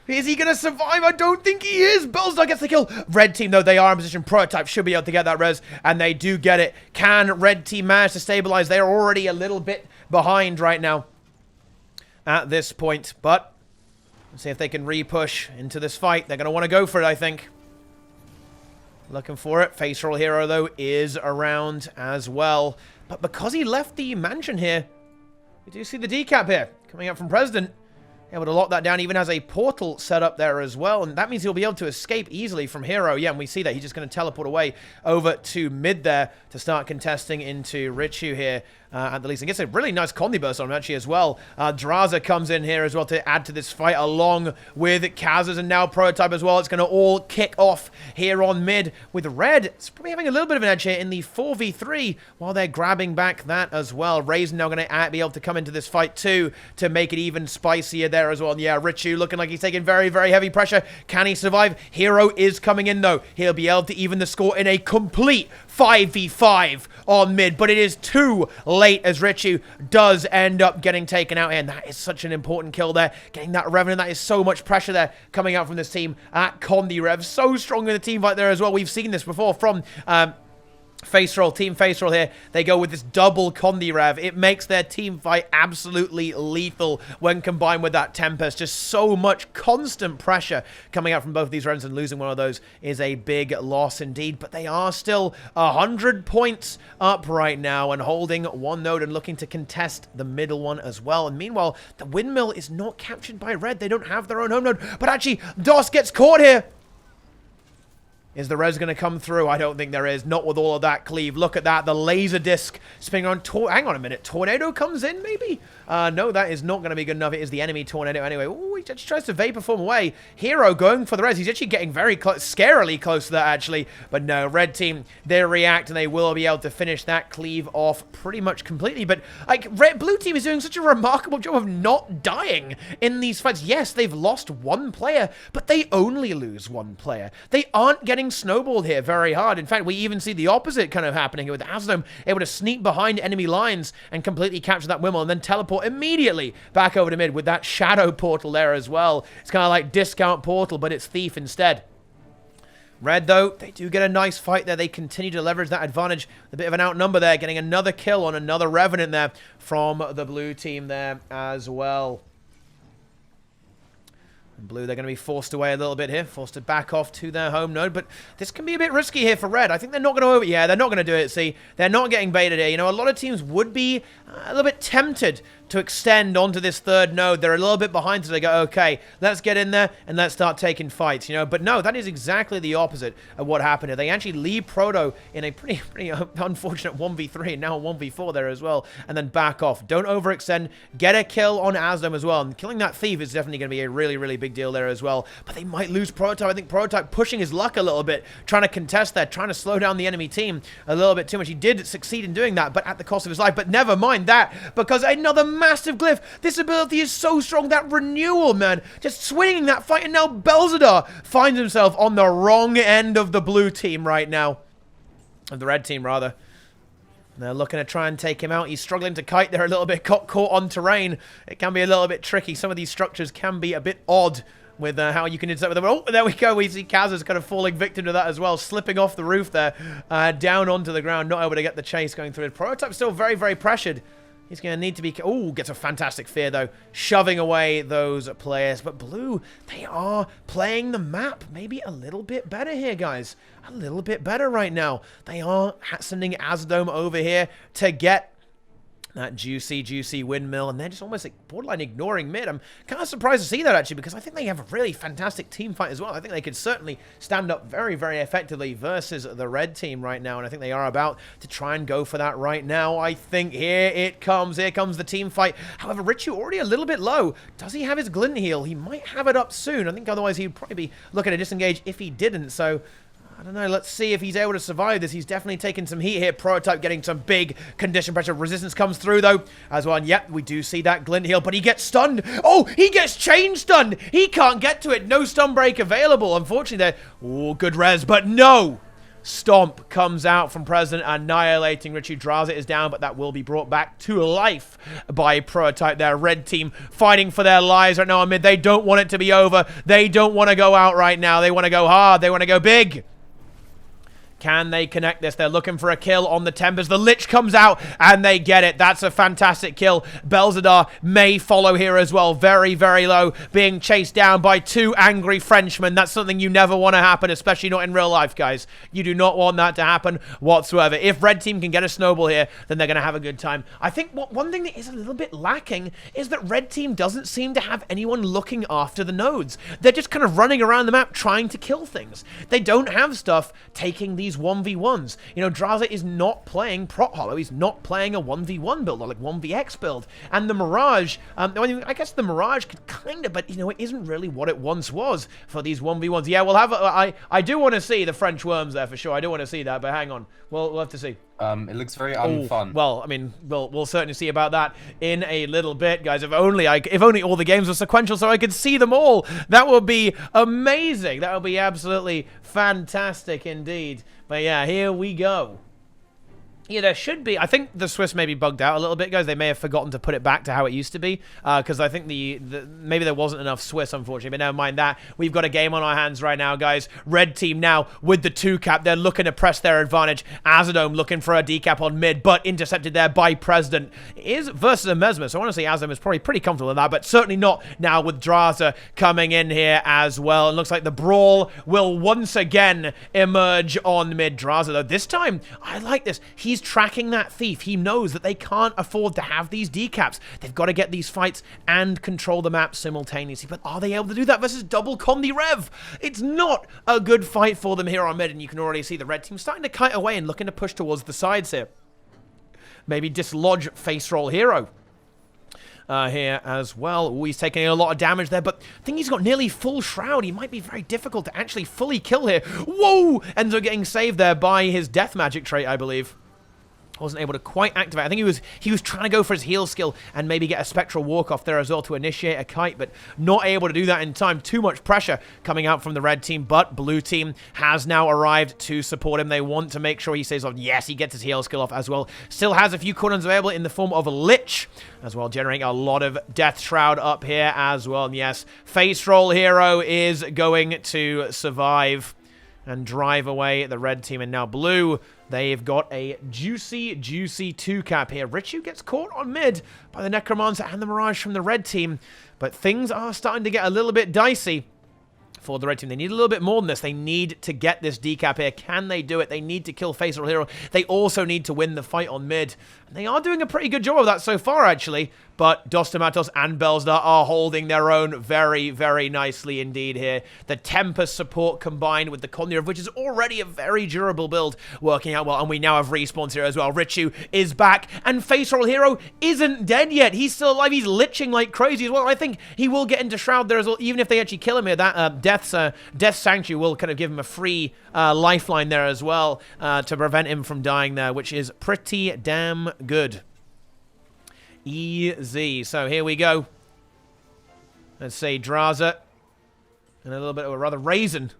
Is he going to survive? I don't think he is. Belstar gets the kill. Red team, though, they are in position. Prototype should be able to get that res, and they do get it. Can red team manage to stabilize? They're already a little bit behind right now at this point, but let's see if they can re-push into this fight. They're going to want to go for it, I think. Looking for it. Face Roll Hero, though, is around as well. But because he left the mansion here, we do see the decap here coming up from President. Able to lock that down, even has a portal set up there as well, and that means he'll be able to escape easily from Hero. Yeah, and we see that he's just going to teleport away over to mid there to start contesting into Richu here. at the least. I guess a really nice Condi burst on him actually as well. Draza comes in here as well to add to this fight along with Kazas and now Prototype as well. It's going to all kick off here on mid with Red. It's probably having a little bit of an edge here in the 4v3 while they're grabbing back that as well. Raisin now going to be able to come into this fight too to make it even spicier there as well. And yeah, Richu looking like he's taking very, very heavy pressure. Can he survive? Hero is coming in though. He'll be able to even the score in a complete 5v5 on mid, but it is too late as Richu does end up getting taken out here, and that is such an important kill there. Getting that Revenant, that is so much pressure there coming out from this team at Condi Rev. So strong in the team fight there as well. We've seen this before from Face Roll, Team Face Roll here. They go with this double Condi Rev. It makes their team fight absolutely lethal when combined with that Tempest. Just so much constant pressure coming out from both of these rounds, and losing one of those is a big loss indeed. But they are still 100 points up right now and holding one node and looking to contest the middle one as well. And meanwhile, the windmill is not captured by Red. They don't have their own home node. But actually, DOS gets caught here. Is the res going to come through? I don't think there is. Not with all of that cleave. Look at that. The laser disc spinning on. Hang on a minute. Tornado comes in, maybe? No, that is not going to be good enough. It is the enemy Tornado anyway. Ooh, he just tries to vapor form away. Hero going for the res. He's actually getting very close, scarily close to that, actually. But no, Red Team, they react, and they will be able to finish that cleave off pretty much completely. But, like, Blue Team is doing such a remarkable job of not dying in these fights. Yes, they've lost one player, but they only lose one player. They aren't getting snowballed here very hard. In fact, we even see the opposite kind of happening here with Asdom able to sneak behind enemy lines and completely capture that windmill and then teleport immediately back over to mid with that shadow portal there as well. It's kind of like discount portal, but it's thief instead. Red, though, they do get a nice fight there. They continue to leverage that advantage. A bit of an outnumber there, getting another kill on another Revenant there from the blue team there as well. Blue, they're going to be forced away a little bit here, forced to back off to their home node, but this can be a bit risky here for Red. I think they're not going to yeah, they're not going to do it, see. They're not getting baited here. You know, a lot of teams would be a little bit tempted to extend onto this third node. They're a little bit behind, so they go, okay, let's get in there and let's start taking fights, you know. But no, that is exactly the opposite of what happened here. They actually leave Proto in a pretty unfortunate 1v3 and now a 1v4 there as well, and then back off. Don't overextend. Get a kill on Asdom as well, and killing that thief is definitely going to be a really, really big deal there as well. But they might lose Prototype. I think Prototype pushing his luck a little bit, trying to contest that, trying to slow down the enemy team a little bit too much. He did succeed in doing that, but at the cost of his life. But never mind that, because another massive glyph. This ability is so strong. That renewal, man, just swinging that fight, and now Belzadar finds himself on the wrong end of the blue team right now. Of the red team, rather. They're looking to try and take him out. He's struggling to kite there a little bit, caught on terrain. It can be a little bit tricky. Some of these structures can be a bit odd with how you can intercept with them. Oh, there we go. We see Kaz's kind of falling victim to that as well, slipping off the roof there, down onto the ground, not able to get the chase going through it. Prototype still very, very pressured. He's going to need to be... Oh, gets a fantastic fear, though, shoving away those players. But Blue, they are playing the map maybe a little bit better here, guys. A little bit better right now. They are sending Asdome over here to get that juicy windmill, and they're just almost like borderline ignoring mid. I'm kind of surprised to see that, actually, because I think they have a really fantastic team fight as well. I think they could certainly stand up very, very effectively versus the red team right now, and I think they are about to try and go for that right now. I think here it comes. Here comes the team fight. However, Richu already a little bit low. Does he have his glint heal? He might have it up soon. I think otherwise he'd probably be looking to disengage if he didn't, so... I don't know, let's see if he's able to survive this. He's definitely taking some heat here. Prototype getting some big condition pressure. Resistance comes through, though, as well. And yep, we do see that glint heal, but he gets stunned. Oh, he gets chain stunned. He can't get to it. No stun break available. Unfortunately, there. Oh, good res, but no. Stomp comes out from President, annihilating Richie. Draza is down, but that will be brought back to life by Prototype. Their red team fighting for their lives right now amid. They don't want it to be over. They don't want to go out right now. They want to go hard. They want to go big. Can they connect this? They're looking for a kill on the Tempest. The Lich comes out, and they get it. That's a fantastic kill. Belzadar may follow here as well. Very, very low, being chased down by two angry Frenchmen. That's something you never want to happen, especially not in real life, guys. You do not want that to happen whatsoever. If Red Team can get a snowball here, then they're going to have a good time. I think one thing that is a little bit lacking is that Red Team doesn't seem to have anyone looking after the nodes. They're just kind of running around the map trying to kill things. They don't have stuff taking these these 1v1s. You know, Draza is not playing Prot Hollow. He's not playing a 1v1 build or like 1vx build. And the Mirage, I guess the Mirage could kind of, but you know, it isn't really what it once was for these 1v1s. Yeah, we'll have, I do want to see the French worms there for sure. I do want to see that, but hang on. We'll have to see. It looks very unfun. Well, I mean, we'll certainly see about that in a little bit, guys. If only all the games were sequential so I could see them all. That would be amazing. That would be absolutely fantastic indeed. But yeah, here we go. Yeah, there should be. I think the Swiss may be bugged out a little bit, guys. They may have forgotten to put it back to how it used to be, because I think maybe there wasn't enough Swiss, unfortunately. But never mind that. We've got a game on our hands right now, guys. Red team now with the 2-cap. They're looking to press their advantage. Azadome looking for a decap on mid, but intercepted there by President. Is versus a Mesmer, so I want to say Azadome is probably pretty comfortable with that, but certainly not now with Draza coming in here as well. It looks like the brawl will once again emerge on mid. Draza, though, this time, I like this. He's tracking that thief. He knows that they can't afford to have these decaps. They've got to get these fights and control the map simultaneously. But are they able to do that versus double Condi Rev? It's not a good fight for them here on mid, and you can already see the red team starting to kite away and looking to push towards the sides here. Maybe dislodge Face Roll Hero. Here as well. Ooh, he's taking a lot of damage there, but I think he's got nearly full shroud. He might be very difficult to actually fully kill here. Whoa! Ends up getting saved there by his death magic trait, I believe. Wasn't able to quite activate. I think he was trying to go for his heal skill and maybe get a spectral walk off there as well to initiate a kite, but not able to do that in time. Too much pressure coming out from the red team, but blue team has now arrived to support him. They want to make sure he stays off. Yes, he gets his heal skill off as well. Still has a few cooldowns available in the form of a Lich as well, generating a lot of Death Shroud up here as well. And yes, Face Roll Hero is going to survive and drive away the red team. And now blue, they've got a juicy 2-cap here. Richu gets caught on mid by the Necromancer and the Mirage from the red team, but things are starting to get a little bit dicey for the red team. They need a little bit more than this. They need to get this decap here. Can they do it? They need to kill Face Roll Hero. They also need to win the fight on mid. And they are doing a pretty good job of that so far, actually. But Dos Tomatos and Belstar are holding their own very, very nicely indeed here. The Tempest support combined with the Condir, which is already a very durable build, working out well. And we now have respawns here as well. Richu is back, and Face Roll Hero isn't dead yet. He's still alive. He's liching like crazy as well. I think he will get into Shroud there as well, even if they actually kill him here. That Death Sanctuary will kind of give him a free lifeline there as well to prevent him from dying there, which is pretty damn good. Easy. So here we go. Let's see, Draza. And a little bit of a rather Raisin.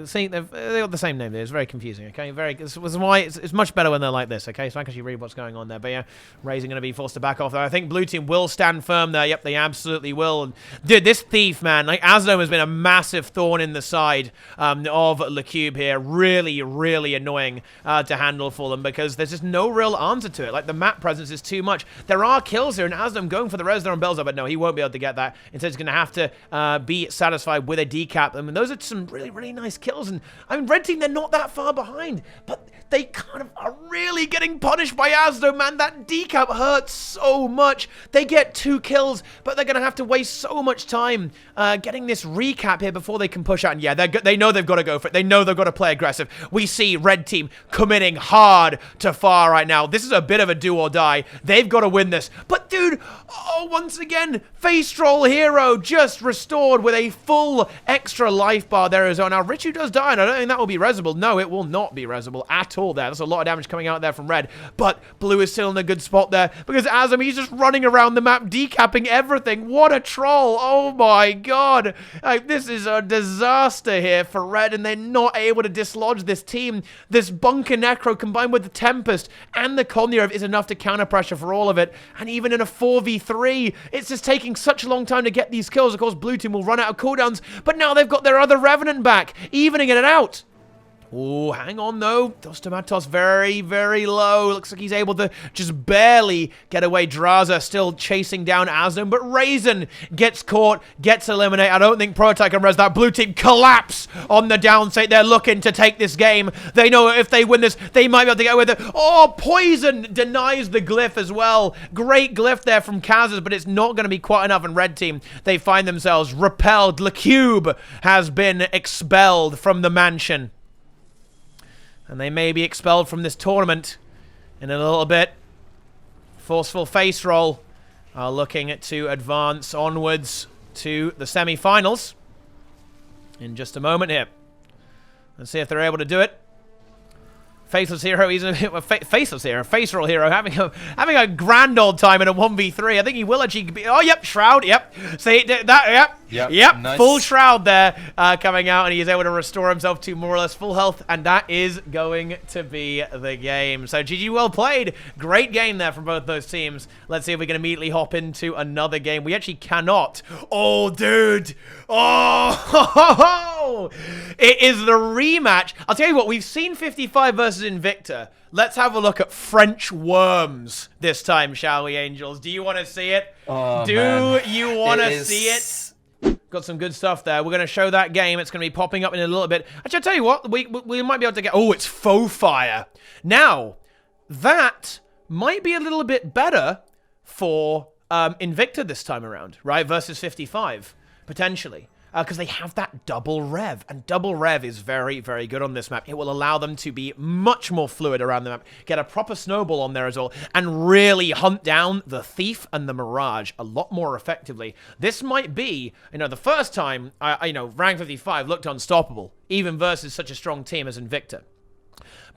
See, they've got the same name there. It's very confusing, okay? This was why it's much better when they're like this, okay? So I can actually read what's going on there. But yeah, Raisin going to be forced to back off there. I think blue team will stand firm there. Yep, they absolutely will. And dude, this thief, man, like Azadome has been a massive thorn in the side of LeCube here. Really, really annoying to handle for them because there's just no real answer to it. Like the map presence is too much. There are kills here, and Azadome going for the res there on Belstar, but no, he won't be able to get that. Instead, he's going to have to be satisfied with a decap. I mean, those are some really, really nice kills. And I mean, red team, they're not that far behind, but they kind of are really getting punished by Azadome, man. That decap hurts so much. They get 2 kills, but they're going to have to waste so much time getting this recap here before they can push out. And yeah, they know they've got to go for it. They know they've got to play aggressive. We see red team committing hard to far right now. This is a bit of a do or die. They've got to win this. But dude, oh, once again, Face Roll Hero just restored with a full extra life bar there as well. Now, Richu does die, and I don't think that will be resable. No, it will not be resable at all there. That's a lot of damage coming out there from red, but blue is still in a good spot there because Azam, he's just running around the map, decapping everything. What a troll. Oh my god. Like, this is a disaster here for red, and they're not able to dislodge this team. This Bunker Necro combined with the Tempest and the Condir is enough to counter pressure for all of it, and even in a 4v3, it's just taking such a long time to get these kills. Of course, blue team will run out of cooldowns, but now they've got their other Revenant back, evening it out. Oh, hang on, though. Dos Tomatos very, very low. Looks like he's able to just barely get away. Draza still chasing down Azadome, but Raisin gets caught, gets eliminated. I don't think Prototype can res that. Blue team collapse on the downside. They're looking to take this game. They know if they win this, they might be able to get away with it. Oh, Poison denies the glyph as well. Great glyph there from Kazas, but it's not going to be quite enough. And red team, they find themselves repelled. LeCube has been expelled from the mansion. And they may be expelled from this tournament in a little bit. Forceful face roll are looking to advance onwards to the semi-finals in just a moment here. Let's see if they're able to do it. Faceless Hero, he's a Faceless Hero, Face Roll Hero, having a grand old time in a 1v3. I think he will actually be. Oh, yep, Shroud, yep. See that, yep. Nice. Full Shroud there coming out, and he is able to restore himself to more or less full health, and that is going to be the game. So GG, well played. Great game there from both those teams. Let's see if we can immediately hop into another game. We actually cannot. Oh, dude. Oh, it is the rematch. I'll tell you what, we've seen 55 versus Invicta. Let's have a look at French Worms this time, shall we, Angels? Do you want to see it? Oh, Do you want to see it? Got some good stuff there. We're going to show that game. It's going to be popping up in a little bit. Actually, I'll tell you what. We might be able to get... Oh, it's Faux Fire. Now, that might be a little bit better for Invicta this time around, right? Versus 55, potentially. Because they have that double rev, and double rev is very, very good on this map. It will allow them to be much more fluid around the map, get a proper snowball on there as well, and really hunt down the Thief and the Mirage a lot more effectively. This might be, the first time, rank 55 looked unstoppable, even versus such a strong team as Invicta.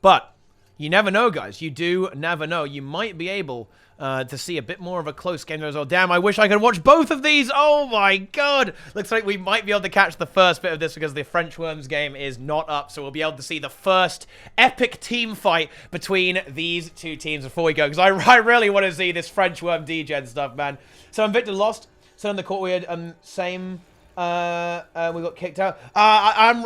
But you never know, guys. You do never know. You might be able to see a bit more of a close game there as well. Damn, I wish I could watch both of these. Oh my god. Looks like we might be able to catch the first bit of this because the French Worms game is not up. So we'll be able to see the first epic team fight between these two teams before we go. Because I really want to see this French Worm DGen stuff, man. So Invicta lost. So in the court we had same. We got kicked out. I'm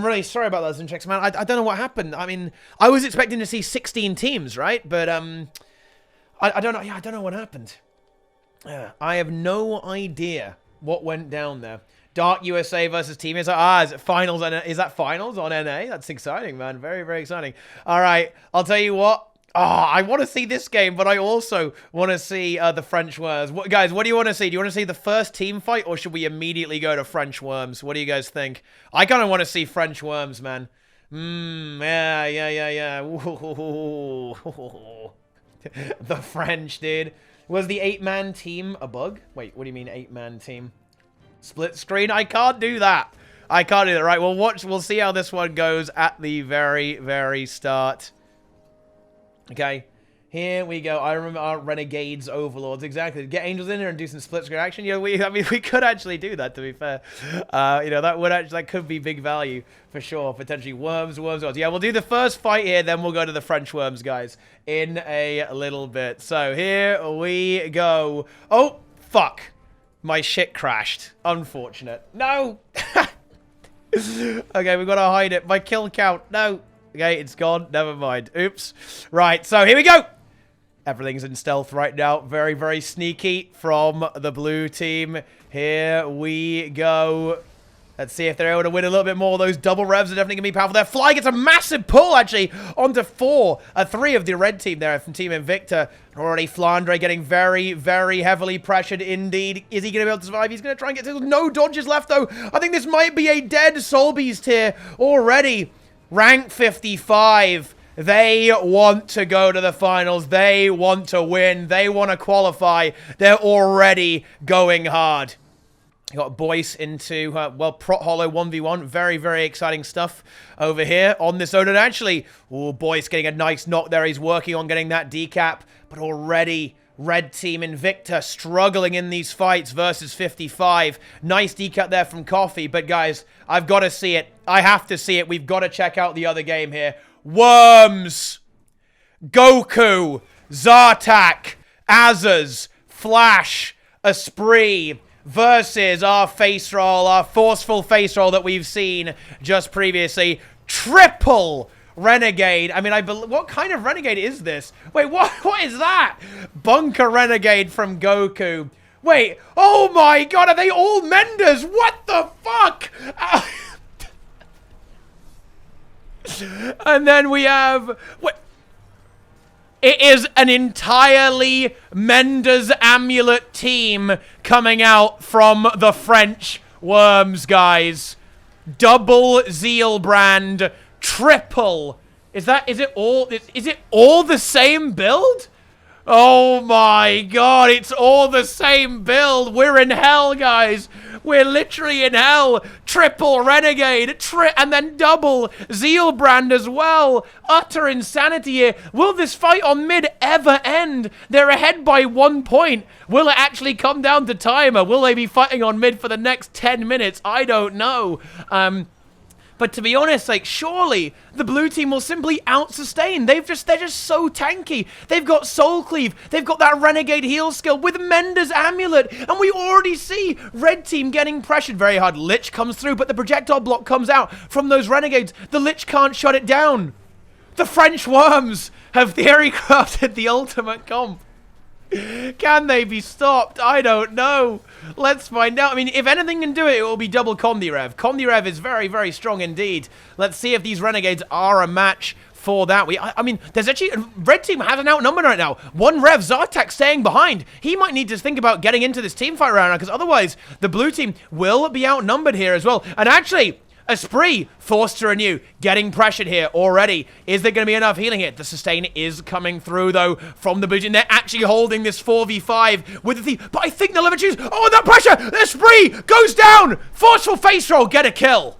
really sorry about those inchecks, man. I don't know what happened. I mean, I was expecting to see 16 teams, right? But I don't know. Yeah, I don't know what happened. I have no idea what went down there. Dark USA versus Team. Is it finals? Is that finals on NA? That's exciting, man. Very, very exciting. All right, I'll tell you what. I want to see this game, but I also want to see the French Worms. Guys, what do you want to see? Do you want to see the first team fight, or should we immediately go to French Worms? What do you guys think? I kind of want to see French Worms, man. Yeah. Ooh. The French, dude. Was the 8-man team a bug? Wait, what do you mean 8-man team? Split screen? I can't do that. I can't do that. Right, well, we'll see how this one goes at the very, very start. Okay, here we go. I remember our Renegades Overlords. Exactly. Get Angels in here and do some split screen action. We could actually do that, to be fair. That could be big value for sure. Potentially Worms. Yeah, we'll do the first fight here, then we'll go to the French Worms, guys, in a little bit. So here we go. Oh, fuck. My shit crashed. Unfortunate. No. Okay, we've got to hide it. My kill count. No. Okay, it's gone. Never mind. Oops. Right, so here we go. Everything's in stealth right now. Very, very sneaky from the blue team. Here we go. Let's see if they're able to win a little bit more. Those double revs are definitely going to be powerful. Their fly gets a massive pull, actually, onto 3 of the red team there from Team Invicta. Already Flandre getting very, very heavily pressured indeed. Is he going to be able to survive? He's going to try and get to... No dodges left, though. I think this might be a dead Soul Beast here already. Rank 55, they want to go to the finals. They want to win. They want to qualify. They're already going hard. You got Boyce into, Prot Hollow 1v1. Very, very exciting stuff over here on this zone. And actually, Boyce getting a nice knock there. He's working on getting that decap. But already, red team Invicta struggling in these fights versus 55. Nice decap there from Coffee. But guys, I've got to see it. I have to see it. We've got to check out the other game here. Worms, Goku, Zartak, Azaz, Flash, Esprit versus our face roll, our forceful face roll that we've seen just previously. Triple Renegade. I mean, what kind of Renegade is this? Wait, what is that? Bunker Renegade from Goku. Wait, oh my god, are they all Menders? What the fuck? And then we have... It is an entirely Mendes Amulet team coming out from the French Worms, guys. Double Zeal brand triple. Is it all the same build? Oh my god, it's all the same build. We're in hell, guys. We're literally in hell. Triple Renegade, and then double Zealbrand as well. Utter insanity here. Will this fight on mid ever end? They're ahead by 1 point. Will it actually come down to timer? Will they be fighting on mid for the next 10 minutes? I don't know. But to be honest, like, surely the blue team will simply out-sustain. They're just so tanky. They've got Soul Cleave. They've got that Renegade heal skill with Mender's Amulet. And we already see red team getting pressured very hard. Lich comes through, but the projectile block comes out from those Renegades. The Lich can't shut it down. The French Worms have theory crafted the ultimate comp. Can they be stopped? I don't know. Let's find out. I mean, if anything can do it, it will be double Comdi-Rev. Comdi-Rev is very, very strong indeed. Let's see if these Renegades are a match for that. I mean, there's actually... Red team has an outnumbered right now. 1 Rev, Zartak staying behind. He might need to think about getting into this team fight right now, because otherwise the blue team will be outnumbered here as well. And actually... Esprit forced to renew, getting pressured here already. Is there going to be enough healing here? The sustain is coming through, though, from the blue team. They're actually holding this 4v5 with the thief, but I think they'll ever choose. Oh, that pressure! Esprit goes down! Forceful face roll, get a kill!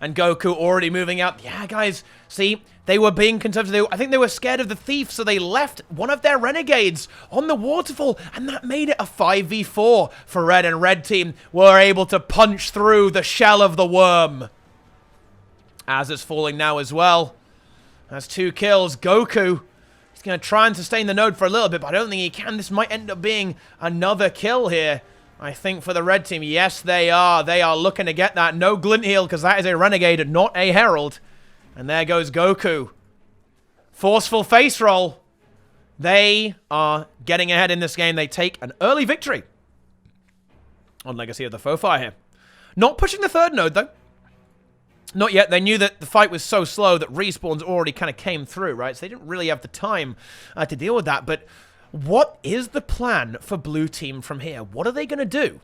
And Goku already moving out. Yeah, guys, see, they were being conservative. I think they were scared of the thief, so they left one of their renegades on the waterfall, and that made it a 5v4 for red, and red team were able to punch through the shell of the worm. Az is falling now as well. That's 2 kills. Goku, he's going to try and sustain the node for a little bit, but I don't think he can. This might end up being another kill here. I think for the red team, yes, they are. They are looking to get that. No glint heal, because that is a renegade, not a herald. And there goes Goku. Forceful face roll. They are getting ahead in this game. They take an early victory on Legacy of the Qualifier here. Not pushing the 3rd node, though. Not yet. They knew that the fight was so slow that respawns already kind of came through, right? So they didn't really have the time to deal with that. But what is the plan for blue team from here? What are they going to do?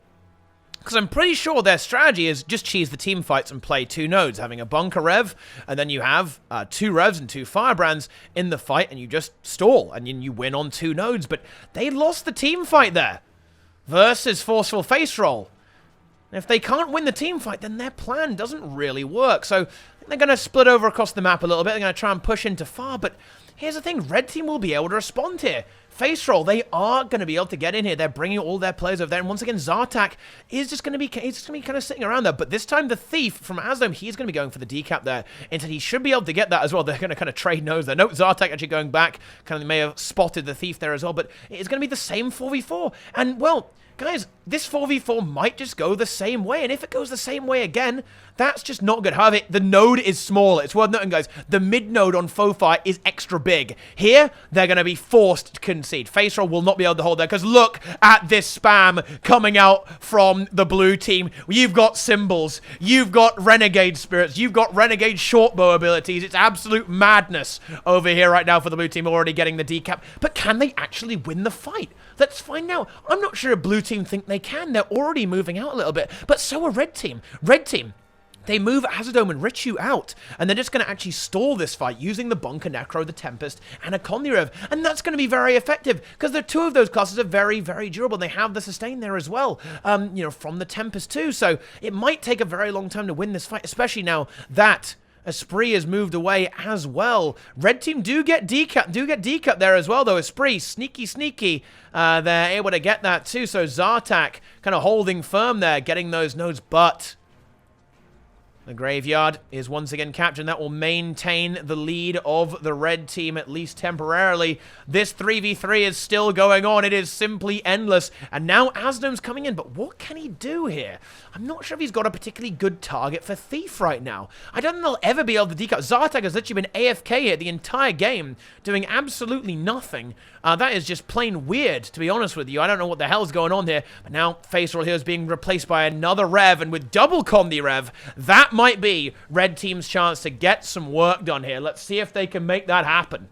Because I'm pretty sure their strategy is just cheese the team fights and play 2 nodes, having a bunker rev, and then you have 2 revs and 2 firebrands in the fight, and you just stall, and you win on 2 nodes. But they lost the team fight there versus forceful face roll. And if they can't win the team fight, then their plan doesn't really work. So they're going to split over across the map a little bit. They're going to try and push into far, but here's the thing. Red team will be able to respond here. Face roll, they are going to be able to get in here. They're bringing all their players over there. And once again, Zartak is just going to be kind of sitting around there. But this time, the thief from Asdome, he's going to be going for the decap there. Instead, he should be able to get that as well. They're going to kind of trade nodes there. Nope, Zartak actually going back. Kind of may have spotted the thief there as well. But it's going to be the same 4v4. And, well, guys, this 4v4 might just go the same way. And if it goes the same way again, that's just not good. However, the node is smaller. It's worth noting, guys, the mid node on Qualifier is extra big. Here, they're going to be forced to concede. Face roll will not be able to hold there, because look at this spam coming out from the blue team. You've got symbols. You've got renegade spirits. You've got renegade shortbow abilities. It's absolute madness over here right now for the blue team, already getting the decap. But can they actually win the fight? Let's find out. I'm not sure if blue team think they can. They're already moving out a little bit, but so are red team. Red team, they move Azadome and Richu out, and they're just going to actually stall this fight using the Bunker Necro, the Tempest, and a Kondirev, and that's going to be very effective, because the 2 of those classes are very, very durable. They have the sustain there as well, you know, from the Tempest too, so it might take a very long time to win this fight, especially now that Esprit has moved away as well. Red team do get decap there as well, though. Esprit, sneaky. They're able to get that too, so Zartak kind of holding firm there, getting those nodes, but the graveyard is once again captured, and that will maintain the lead of the red team, at least temporarily. This 3v3 is still going on. It is simply endless. And now Asdome's coming in, but what can he do here? I'm not sure if he's got a particularly good target for Thief right now. I don't think they'll ever be able to decal. Zartak has literally been AFK here the entire game, doing absolutely nothing. That is just plain weird, to be honest with you. I don't know what the hell's going on here. But now Face Roll here is being replaced by another Rev, and with double Condi Rev, that might be red team's chance to get some work done here. Let's see if they can make that happen.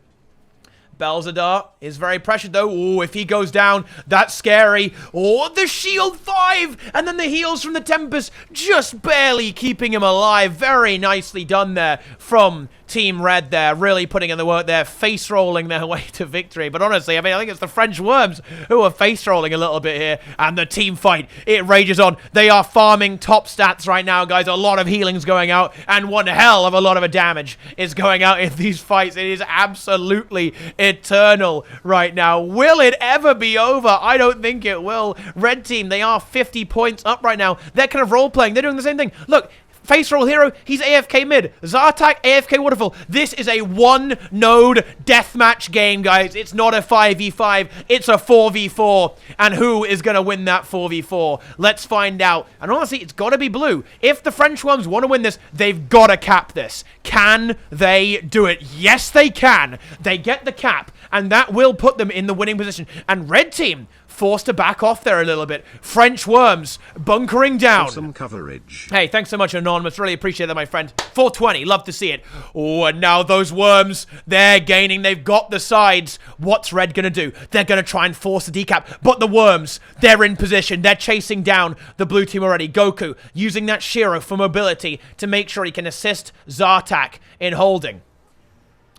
Belzadar is very pressured, though. Oh, if he goes down, that's scary. Oh, the shield 5! And then the heals from the Tempest just barely keeping him alive. Very nicely done there from Team Red there. Really putting in the work there, face-rolling their way to victory. But honestly, I mean, I think it's the French Worms who are face-rolling a little bit here. And the team fight, it rages on. They are farming top stats right now, guys. A lot of healings going out. And one hell of a lot of damage is going out in these fights. It is absolutely eternal right now. Will it ever be over? I don't think it will. Red team, they are 50 points up right now. They're kind of role-playing. They're doing the same thing. Look, face roll hero, he's AFK mid. Zartak, AFK waterfall. This is a one-node deathmatch game, guys. It's not a 5v5. It's a 4v4. And who is going to win that 4v4? Let's find out. And honestly, it's got to be blue. If the French ones want to win this, they've got to cap this. Can they do it? Yes, they can. They get the cap, and that will put them in the winning position. And red team forced to back off there a little bit. French Worms bunkering down. Awesome coverage. Hey, thanks so much, Anonymous. Really appreciate that, my friend. 420. Love to see it. Oh, and now those Worms, they're gaining. They've got the sides. What's Red going to do? They're going to try and force the decap. But the Worms, they're in position. They're chasing down the blue team already. Goku using that Shiro for mobility to make sure he can assist Zartak in holding.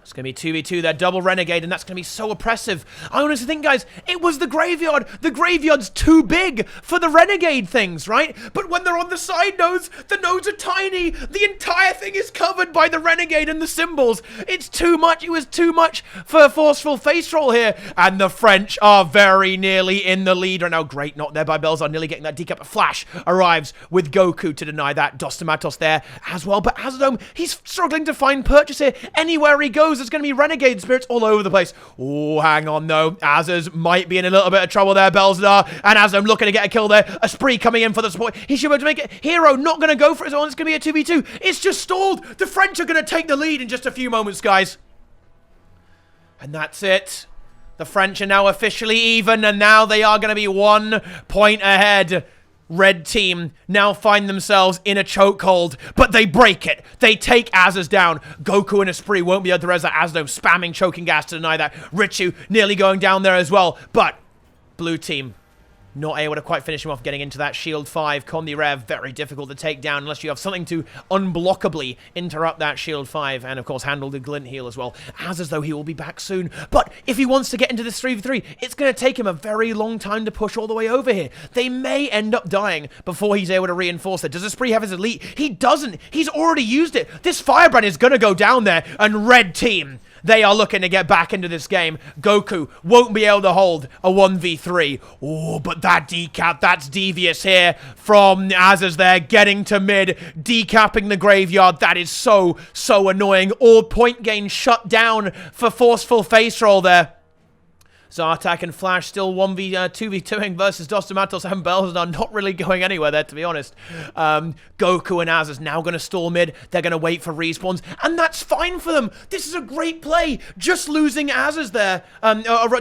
It's going to be 2v2, that double Renegade, and that's going to be so oppressive. I honestly think, guys, it was the Graveyard. The Graveyard's too big for the Renegade things, right? But when they're on the side nodes, the nodes are tiny. The entire thing is covered by the Renegade and the symbols. It's too much. It was too much for a forceful face roll here. And the French are very nearly in the lead right now. Great, not there by Belzar, nearly getting that decap. Flash arrives with Goku to deny that. Dostamatos there as well. But Azadome, he's struggling to find purchase here. Anywhere he goes, there's going to be Renegade spirits all over the place. Oh, hang on, though. Azaz might be in a little bit of trouble there, Belzadar. And Azadome looking to get a kill there. A spree coming in for the support. He should be able to make it. Hero not going to go for his own. It's going to be a 2v2. It's just stalled. The French are going to take the lead in just a few moments, guys. And that's it. The French are now officially even, and now they are going to be 1 point ahead. Red team now find themselves in a chokehold, but they break it. They take Azaz down. Goku and Esprit won't be able to res that. Azadome spamming choking gas to deny that. Richu nearly going down there as well, but blue team not able to quite finish him off, getting into that shield 5. Condi Rev, very difficult to take down unless you have something to unblockably interrupt that shield 5. And, of course, handle the glint heal as well. As though he will be back soon. But if he wants to get into this 3v3, it's going to take him a very long time to push all the way over here. They may end up dying before he's able to reinforce it. Does Esprit have his elite? He doesn't. He's already used it. This Firebrand is going to go down there. And red team, they are looking to get back into this game. Goku won't be able to hold a 1v3. Oh, but that decap, that's devious here from Azaz there, getting to mid, decapping the Graveyard. That is so, so annoying. All point gain shut down for forceful face roll there. Zartak and Flash still 2v2ing versus Dostamatos and Belzadar, not really going anywhere there, to be honest. Goku and Az is now going to stall mid. They're going to wait for respawns, and that's fine for them. This is a great play. Just losing Az is there,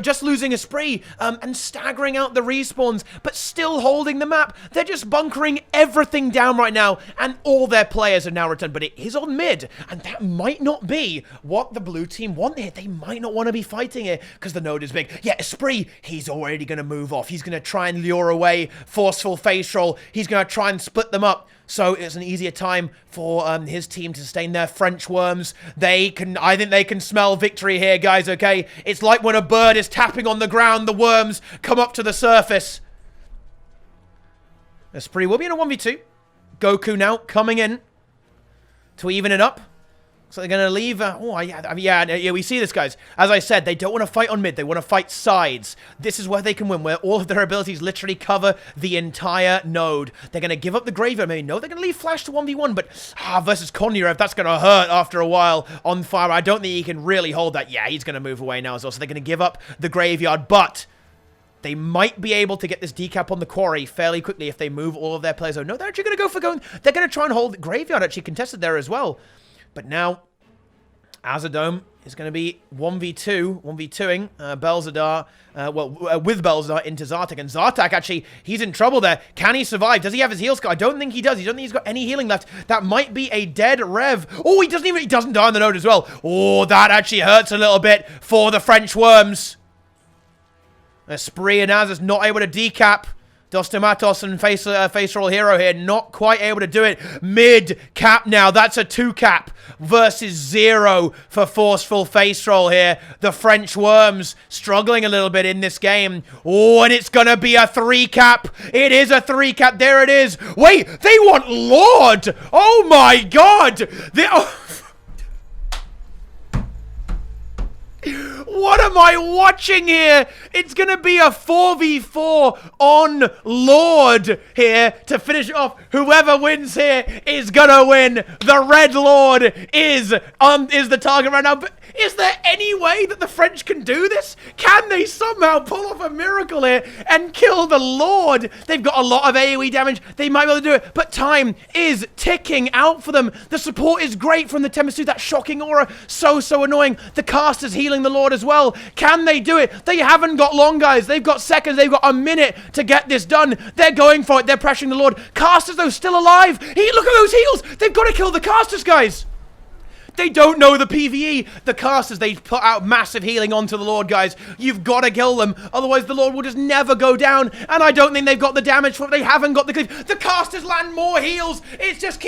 just losing Esprit, and staggering out the respawns, but still holding the map. They're just bunkering everything down right now, and all their players have now returned, but it is on mid, and that might not be what the blue team want here. They might not want to be fighting here, because the node is big. Yeah, Esprit, he's already going to move off. He's going to try and lure away forceful face roll. He's going to try and split them up. So it's an easier time for his team to sustain their French Worms. I think they can smell victory here, guys, okay? It's like when a bird is tapping on the ground, the worms come up to the surface. Esprit will be in a 1v2. Goku now coming in to even it up. So they're going to leave... yeah, we see this, guys. As I said, they don't want to fight on mid. They want to fight sides. This is where they can win, where all of their abilities literally cover the entire node. They're going to give up the Graveyard. Maybe no, they're going to leave Flash to 1v1, but versus Kondirev, that's going to hurt after a while on fire. I don't think he can really hold that. Yeah, he's going to move away now as well. So they're going to give up the Graveyard, but... they might be able to get this decap on the quarry fairly quickly if they move all of their players. Oh, no, they're actually going to go for going... they're going to try and hold Graveyard, actually contested there as well. But now, Azadome is going to be 1v2ing Belzadar, with Belzadar into Zartak. And Zartak, actually, he's in trouble there. Can he survive? Does he have his heal skill? I don't think he does. I don't think he's got any healing left. That might be a dead Rev. Oh, he doesn't die on the node as well. Oh, that actually hurts a little bit for the French Worms. Spree and Az is not able to decap. Dos Tomatos and face roll hero here, not quite able to do it. Mid cap now. That's a 2 cap versus 0 for forceful face roll here. The French Worms struggling a little bit in this game. Oh, and it's gonna be a 3 cap. It is a 3 cap. There it is. Wait, they want Lord. Oh my God. What am I watching here? It's going to be a 4v4 on Lord here to finish off. Whoever wins here is going to win. The Red Lord is the target right now. But is there any way that the French can do this? Can they somehow pull off a miracle here and kill the Lord? They've got a lot of AoE damage. They might be able to do it, but time is ticking out for them. The support is great from the Tempest 2. That shocking aura, so annoying. The caster's healing the Lord as well. Can they do it? They haven't got long, guys. They've got seconds. They've got a minute to get this done. They're going for it. They're pressuring the Lord. Casters, though, still alive. Look at those heals. They've got to kill the casters, guys. They don't know the PvE. The casters, they put out massive healing onto the Lord, guys. You've got to kill them. Otherwise, the Lord will just never go down. And I don't think they've got the damage for it. They haven't got the cleave. The casters land more heals. It just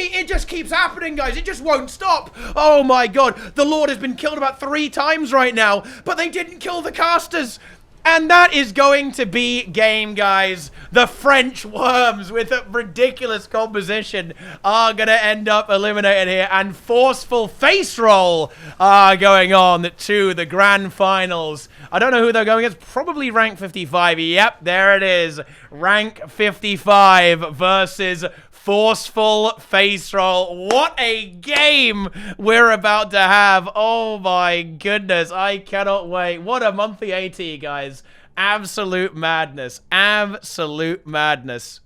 keeps happening, guys. It just won't stop. Oh, my God. The Lord has been killed about 3 times right now. But they didn't kill the casters. And that is going to be game, guys. The French Worms, with a ridiculous composition, are going to end up eliminated here. And forceful face roll are going on to the grand finals. I don't know who they're going against. Probably rank 55. Yep, there it is. Rank 55 versus forceful face roll. What a game we're about to have. Oh my goodness. I cannot wait. What a monthly AT, guys. Absolute madness. Absolute madness.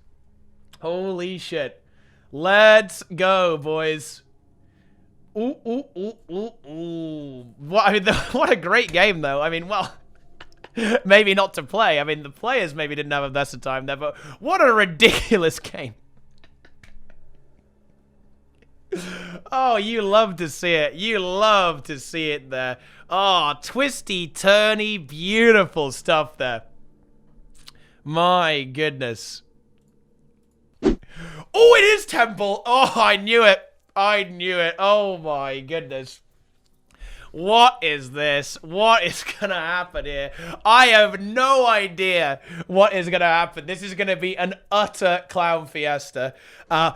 Holy shit. Let's go, boys. Ooh, ooh, ooh, ooh, ooh. What a great game, though. I mean, well, maybe not to play. I mean, the players maybe didn't have a best of time there, but what a ridiculous game. Oh, you love to see it. You love to see it there. Oh, twisty, turny, beautiful stuff there. My goodness. Oh, it is Temple. Oh, I knew it. I knew it. Oh, my goodness. What is this? What is gonna happen here? I have no idea what is gonna happen. This is gonna be an utter clown fiesta. And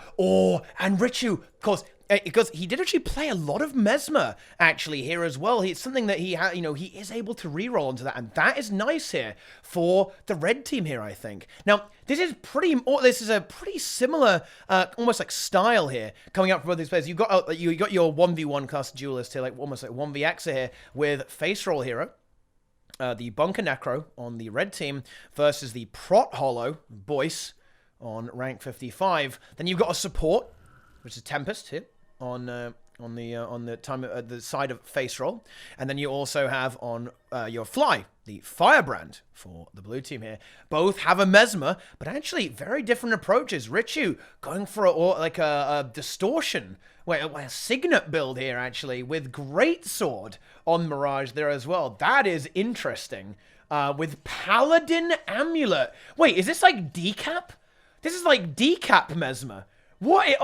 Richu, of course, because he did actually play a lot of Mesmer actually here as well. It's something that he is able to reroll into that, and that is nice here for the red team here, I think. Now, this is a pretty similar, almost like style here coming up from both these players. You got your 1v1 class duelist here, like almost like 1vxer here with face roll hero. The Bunker Necro on the red team versus the Prot Hollow Boyce on rank 55. Then you've got a support, which is Tempest here on the side of face roll, and then you also have on your Fly the Firebrand for the blue team here. Both have a Mesmer, but actually very different approaches. Richu going for a distortion, a Signet build here actually with Great Sword on Mirage there as well. That is interesting. With Paladin Amulet. Wait, is this like decap? This is like decap Mesmer. What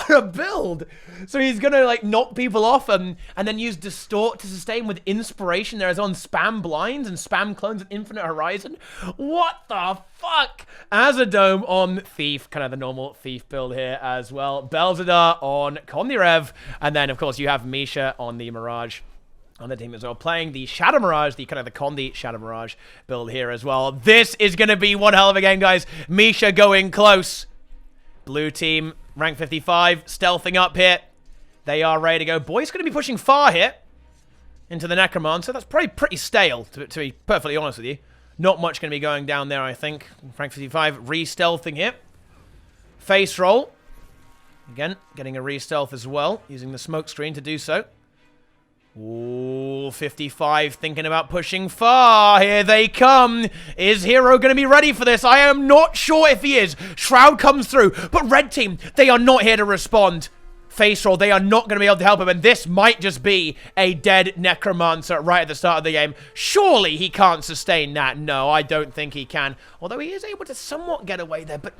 a build! So he's gonna like knock people off and then use Distort to sustain with Inspiration. There is on Spam Blinds and Spam Clones and Infinite Horizon. What the fuck? Azadome on Thief, kind of the normal Thief build here as well. Belzadar on Kondirev, and then of course you have Misha on the Mirage on the team as well, playing the Shadow Mirage, the Condi Shadow Mirage build here as well. This is gonna be one hell of a game, guys. Misha going close. Blue team, rank 55, stealthing up here. They are ready to go. Boy's going to be pushing far here into the Necromancer. That's probably pretty stale, to be perfectly honest with you. Not much going to be going down there, I think. Rank 55, re-stealthing here. Face roll. Again, getting a re-stealth as well, using the smoke screen to do so. Ooh, 55 thinking about pushing far. Here they come. Is Hero going to be ready for this? I am not sure if he is. Shroud comes through, but red team, they are not here to respond. Face roll, they are not going to be able to help him, and this might just be a dead Necromancer right at the start of the game. Surely he can't sustain that. No, I don't think he can. Although he is able to somewhat get away there, but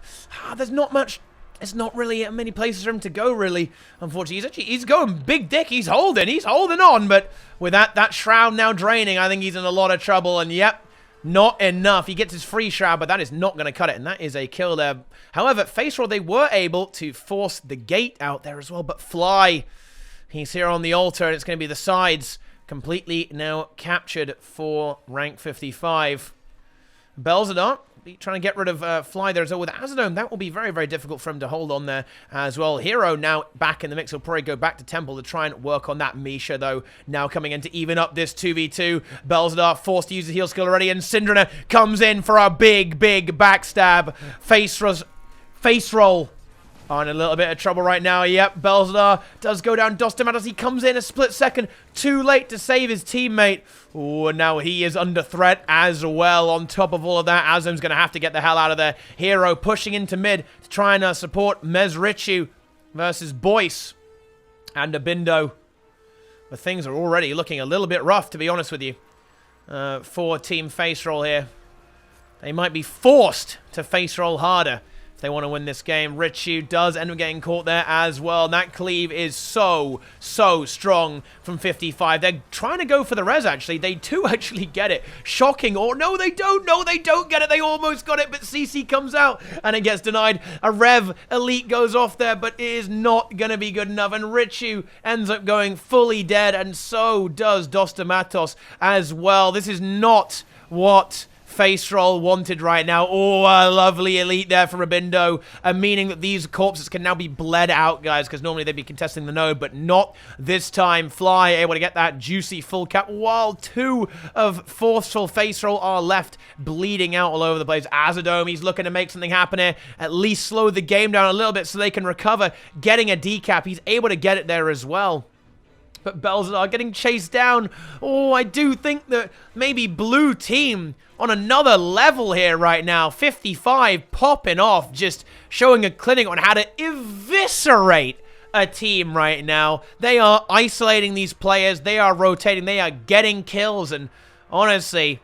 there's not much. It's not really many places for him to go, really. Unfortunately, he's going big dick. He's holding on. But with that Shroud now draining, I think he's in a lot of trouble. And yep, not enough. He gets his free Shroud, but that is not going to cut it. And that is a kill there. However, Face Roll, they were able to force the gate out there as well. But Fly, he's here on the altar, and it's going to be the sides completely now captured for rank 55. Belzadar trying to get rid of Fly there as well. With Azadome, that will be very, very difficult for him to hold on there as well. Hero now back in the mix. He'll probably go back to Temple to try and work on that. Misha, though, now coming in to even up this 2v2. Belzadar forced to use the heal skill already, and Syndrana comes in for a big, big backstab. Face roll. Oh, in a little bit of trouble right now. Yep, Belzadar does go down. Dostamatos, he comes in a split second. Too late to save his teammate. Oh, and now he is under threat as well. On top of all of that, Azum's going to have to get the hell out of there. Hero pushing into mid to try and support Mezrichu versus Boyce and Abindo. But things are already looking a little bit rough, to be honest with you, for Team Face Roll here. They might be forced to face roll harder if they want to win this game. Richu does end up getting caught there as well. And that cleave is so strong from 55. They're trying to go for the res, actually. They do actually get it. Shocking. Or no, they don't. No, they don't get it. They almost got it, but CC comes out and it gets denied. A Rev Elite goes off there, but it is not going to be good enough. And Richu ends up going fully dead, and so does Dostamatos as well. This is not what Face Roll wanted right now. Oh, a lovely elite there from Rabindo, meaning that these corpses can now be bled out, guys, because normally they'd be contesting the node, but not this time. Fly able to get that juicy full cap, while two of Forceful Face Roll are left bleeding out all over the place. Azadome, he's looking to make something happen here, at least slow the game down a little bit so they can recover, getting a decap. He's able to get it there as well. But Belzadar getting chased down. Oh, I do think that maybe blue team on another level here right now. 55 popping off, just showing a clinic on how to eviscerate a team right now. They are isolating these players. They are rotating. They are getting kills. And honestly,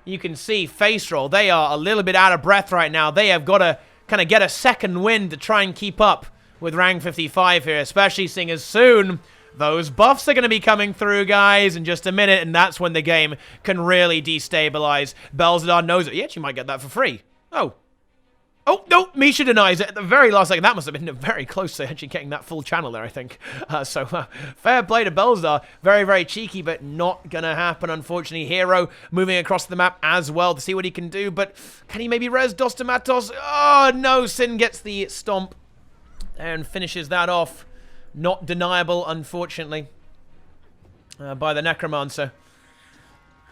you can see Face Roll, they are a little bit out of breath right now. They have got to kind of get a second wind to try and keep up with rank 55 here, especially seeing as soon those buffs are going to be coming through, guys, in just a minute, and that's when the game can really destabilize. Belzadar knows it. He actually might get that for free. Oh, no, Misha denies it at the very last second. That must have been very close to actually getting that full channel there, I think. Fair play to Belzadar. Very, very cheeky, but not going to happen, unfortunately. Hero moving across the map as well to see what he can do, but can he maybe res Dostamatos? Oh, no, Sin gets the stomp and finishes that off. Not deniable, unfortunately, by the Necromancer.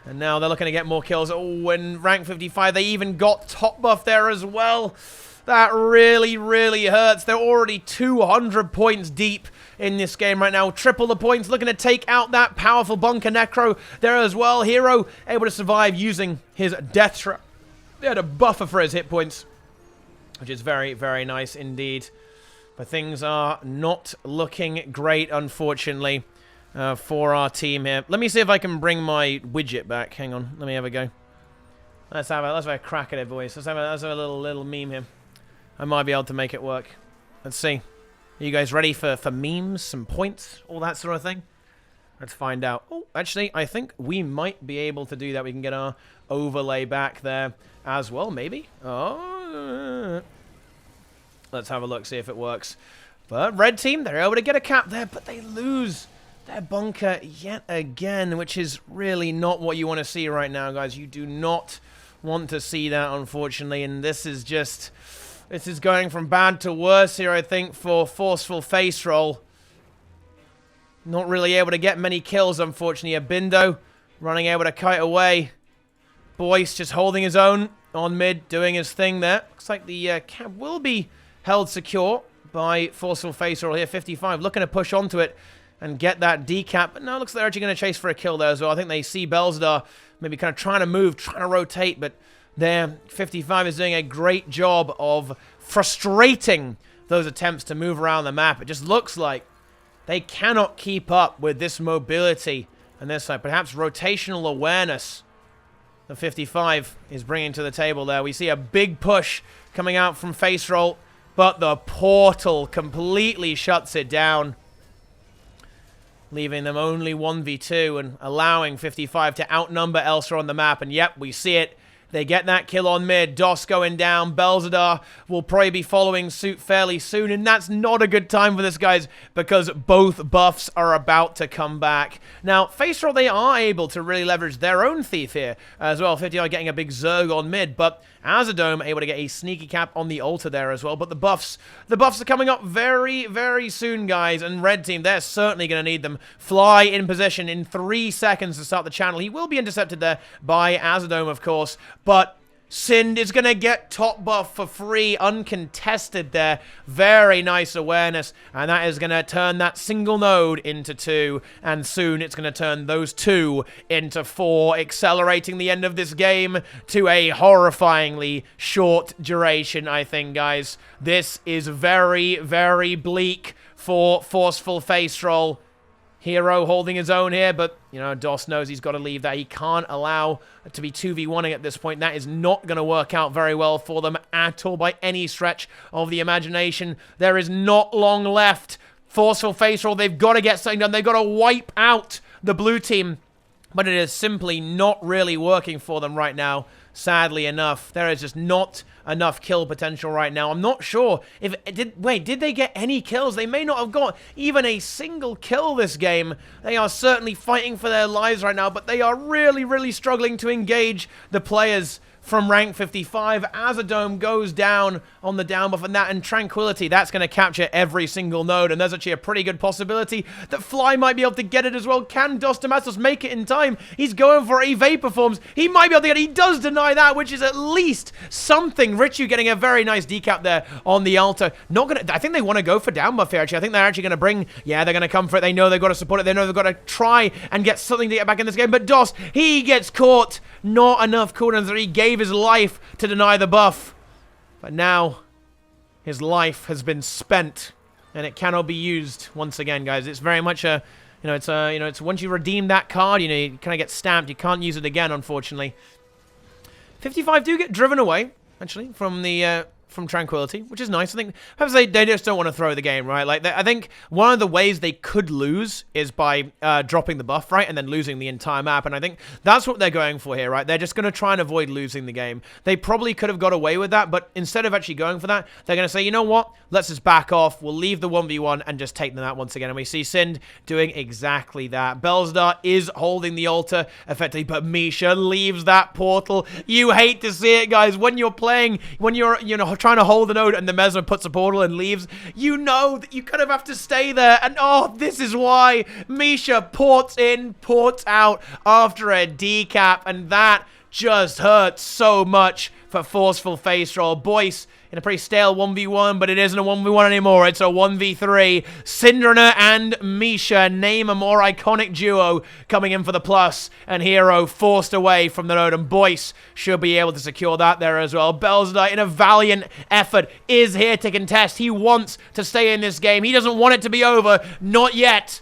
And now they're looking to get more kills. Oh, and rank 55, they even got top buff there as well. That really, really hurts. They're already 200 points deep in this game right now. Triple the points, looking to take out that powerful Bunker Necro there as well. Hero able to survive using his Death Trap. They had a buffer for his hit points, which is very, very nice indeed. But things are not looking great, unfortunately, for our team here. Let me see if I can bring my widget back. Hang on, let me have a go. Let's have a crack at it, boys. Let's have a little meme here. I might be able to make it work. Let's see. Are you guys ready for memes, some points, all that sort of thing? Let's find out. Oh, actually, I think we might be able to do that. We can get our overlay back there as well, maybe. Oh. Let's have a look, see if it works. But red team, they're able to get a cap there, but they lose their bunker yet again, which is really not what you want to see right now, guys. You do not want to see that, unfortunately, and this is going from bad to worse here, I think, for Forceful Face Roll. Not really able to get many kills, unfortunately. Abindo running able to kite away. Boyce just holding his own on mid, doing his thing there. Looks like the cap will be held secure by Forceful Face Roll here. 55 looking to push onto it. and get that decap. But no, it looks like they're actually going to chase for a kill there as well. I think they see Belzadar maybe kind of trying to move, trying to rotate, but there, 55 is doing a great job of frustrating those attempts to move around the map. It just looks like they cannot keep up with this mobility on this side. Perhaps rotational awareness the 55 is bringing to the table there. We see a big push coming out from Face Roll, but the portal completely shuts it down, leaving them only 1v2 and allowing 55 to outnumber Elsa on the map. And yep, we see it. They get that kill on mid. DOS going down. Belzadar will probably be following suit fairly soon. And that's not a good time for this, guys, because both buffs are about to come back. Now, Face Roll, they are able to really leverage their own Thief here as well. 50 are getting a big Zerg on mid, but Azadome able to get a sneaky cap on the altar there as well. But the buffs are coming up very, very soon, guys. And Red Team, they're certainly going to need them. Fly in position in 3 seconds to start the channel. He will be intercepted there by Azadome, of course. But Sind is going to get top buff for free, uncontested there. Very nice awareness. And that is going to turn that single node into 2. And soon it's going to turn those 2 into 4, accelerating the end of this game to a horrifyingly short duration, I think, guys. This is very, very bleak for Forceful Face Roll. Hero holding his own here, but, you know, DOS knows he's got to leave that. He can't allow to be 2v1ing at this point. That is not going to work out very well for them at all by any stretch of the imagination. There is not long left. Forceful Face Roll, they've got to get something done. They've got to wipe out the blue team, but it is simply not really working for them right now. Sadly enough, there is just not enough kill potential right now. I'm not sure if did they get any kills? They may not have got even a single kill this game. They are certainly fighting for their lives right now, but they are really, really struggling to engage the players from rank 55. Azadome goes down on the down buff, and Tranquility, that's going to capture every single node, and there's actually a pretty good possibility that Fly might be able to get it as well. Can Dos Tomatos make it in time? He's going for a Vapor Forms. He might be able to get it. He does deny that, which is at least something. Richu getting a very nice decap there on the altar. Not gonna, I think they want to go for down buff here, actually. I think they're actually going to bring, yeah, they're going to come for it. They know they've got to support it. They know they've got to try and get something to get back in this game, but DOS, he gets caught. Not enough cooldowns that he gave his life to deny the buff. But now, his life has been spent, and it cannot be used once again, guys. It's very much a, it's once you redeem that card, you kind of get stamped. You can't use it again, unfortunately. 55 do get driven away, actually, from the from Tranquility, which is nice. I think perhaps they just don't want to throw the game, right? Like, I think one of the ways they could lose is by dropping the buff, right? And then losing the entire map. And I think that's what they're going for here, right? They're just going to try and avoid losing the game. They probably could have got away with that, but instead of actually going for that, they're going to say, you know what? Let's just back off. We'll leave the 1v1 and just take them out once again. And we see Sind doing exactly that. Belzadar is holding the altar effectively, but Misha leaves that portal. You hate to see it, guys. When you're playing, when you're, trying to hold the node and the Mesmer puts a portal and leaves, you know that you kind of have to stay there. And oh, this is why Misha ports in, ports out after a decap, and that just hurts so much for Forceful Face Roll. Boyce in a pretty stale 1v1, but it isn't a 1v1 anymore. It's a 1v3. Syndrina and Misha, name a more iconic duo, coming in for the plus, and Hero forced away from the node, and Boyce should be able to secure that there as well. Belzadar, in a valiant effort, is here to contest. He wants to stay in this game. He doesn't want it to be over. Not yet.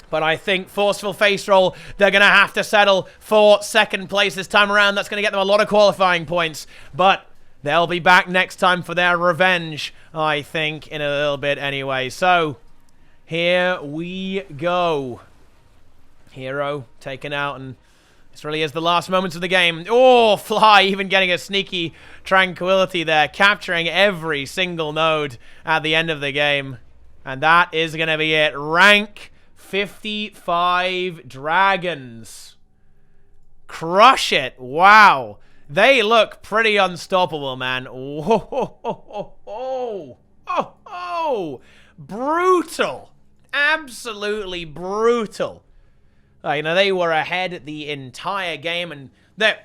But I think Forceful Face Roll, they're going to have to settle for second place this time around. That's going to get them a lot of qualifying points. But they'll be back next time for their revenge, I think, in a little bit anyway. So, here we go. Hero taken out, and this really is the last moments of the game. Oh, Fly even getting a sneaky Tranquility there, capturing every single node at the end of the game. And that is going to be it. Rank 55 Dragons. Crush it. Wow. They look pretty unstoppable, man. Oh. Brutal. Absolutely brutal. They were ahead the entire game, and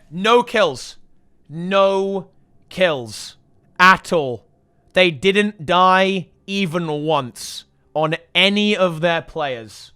no kills. No kills at all. They didn't die even once on any of their players.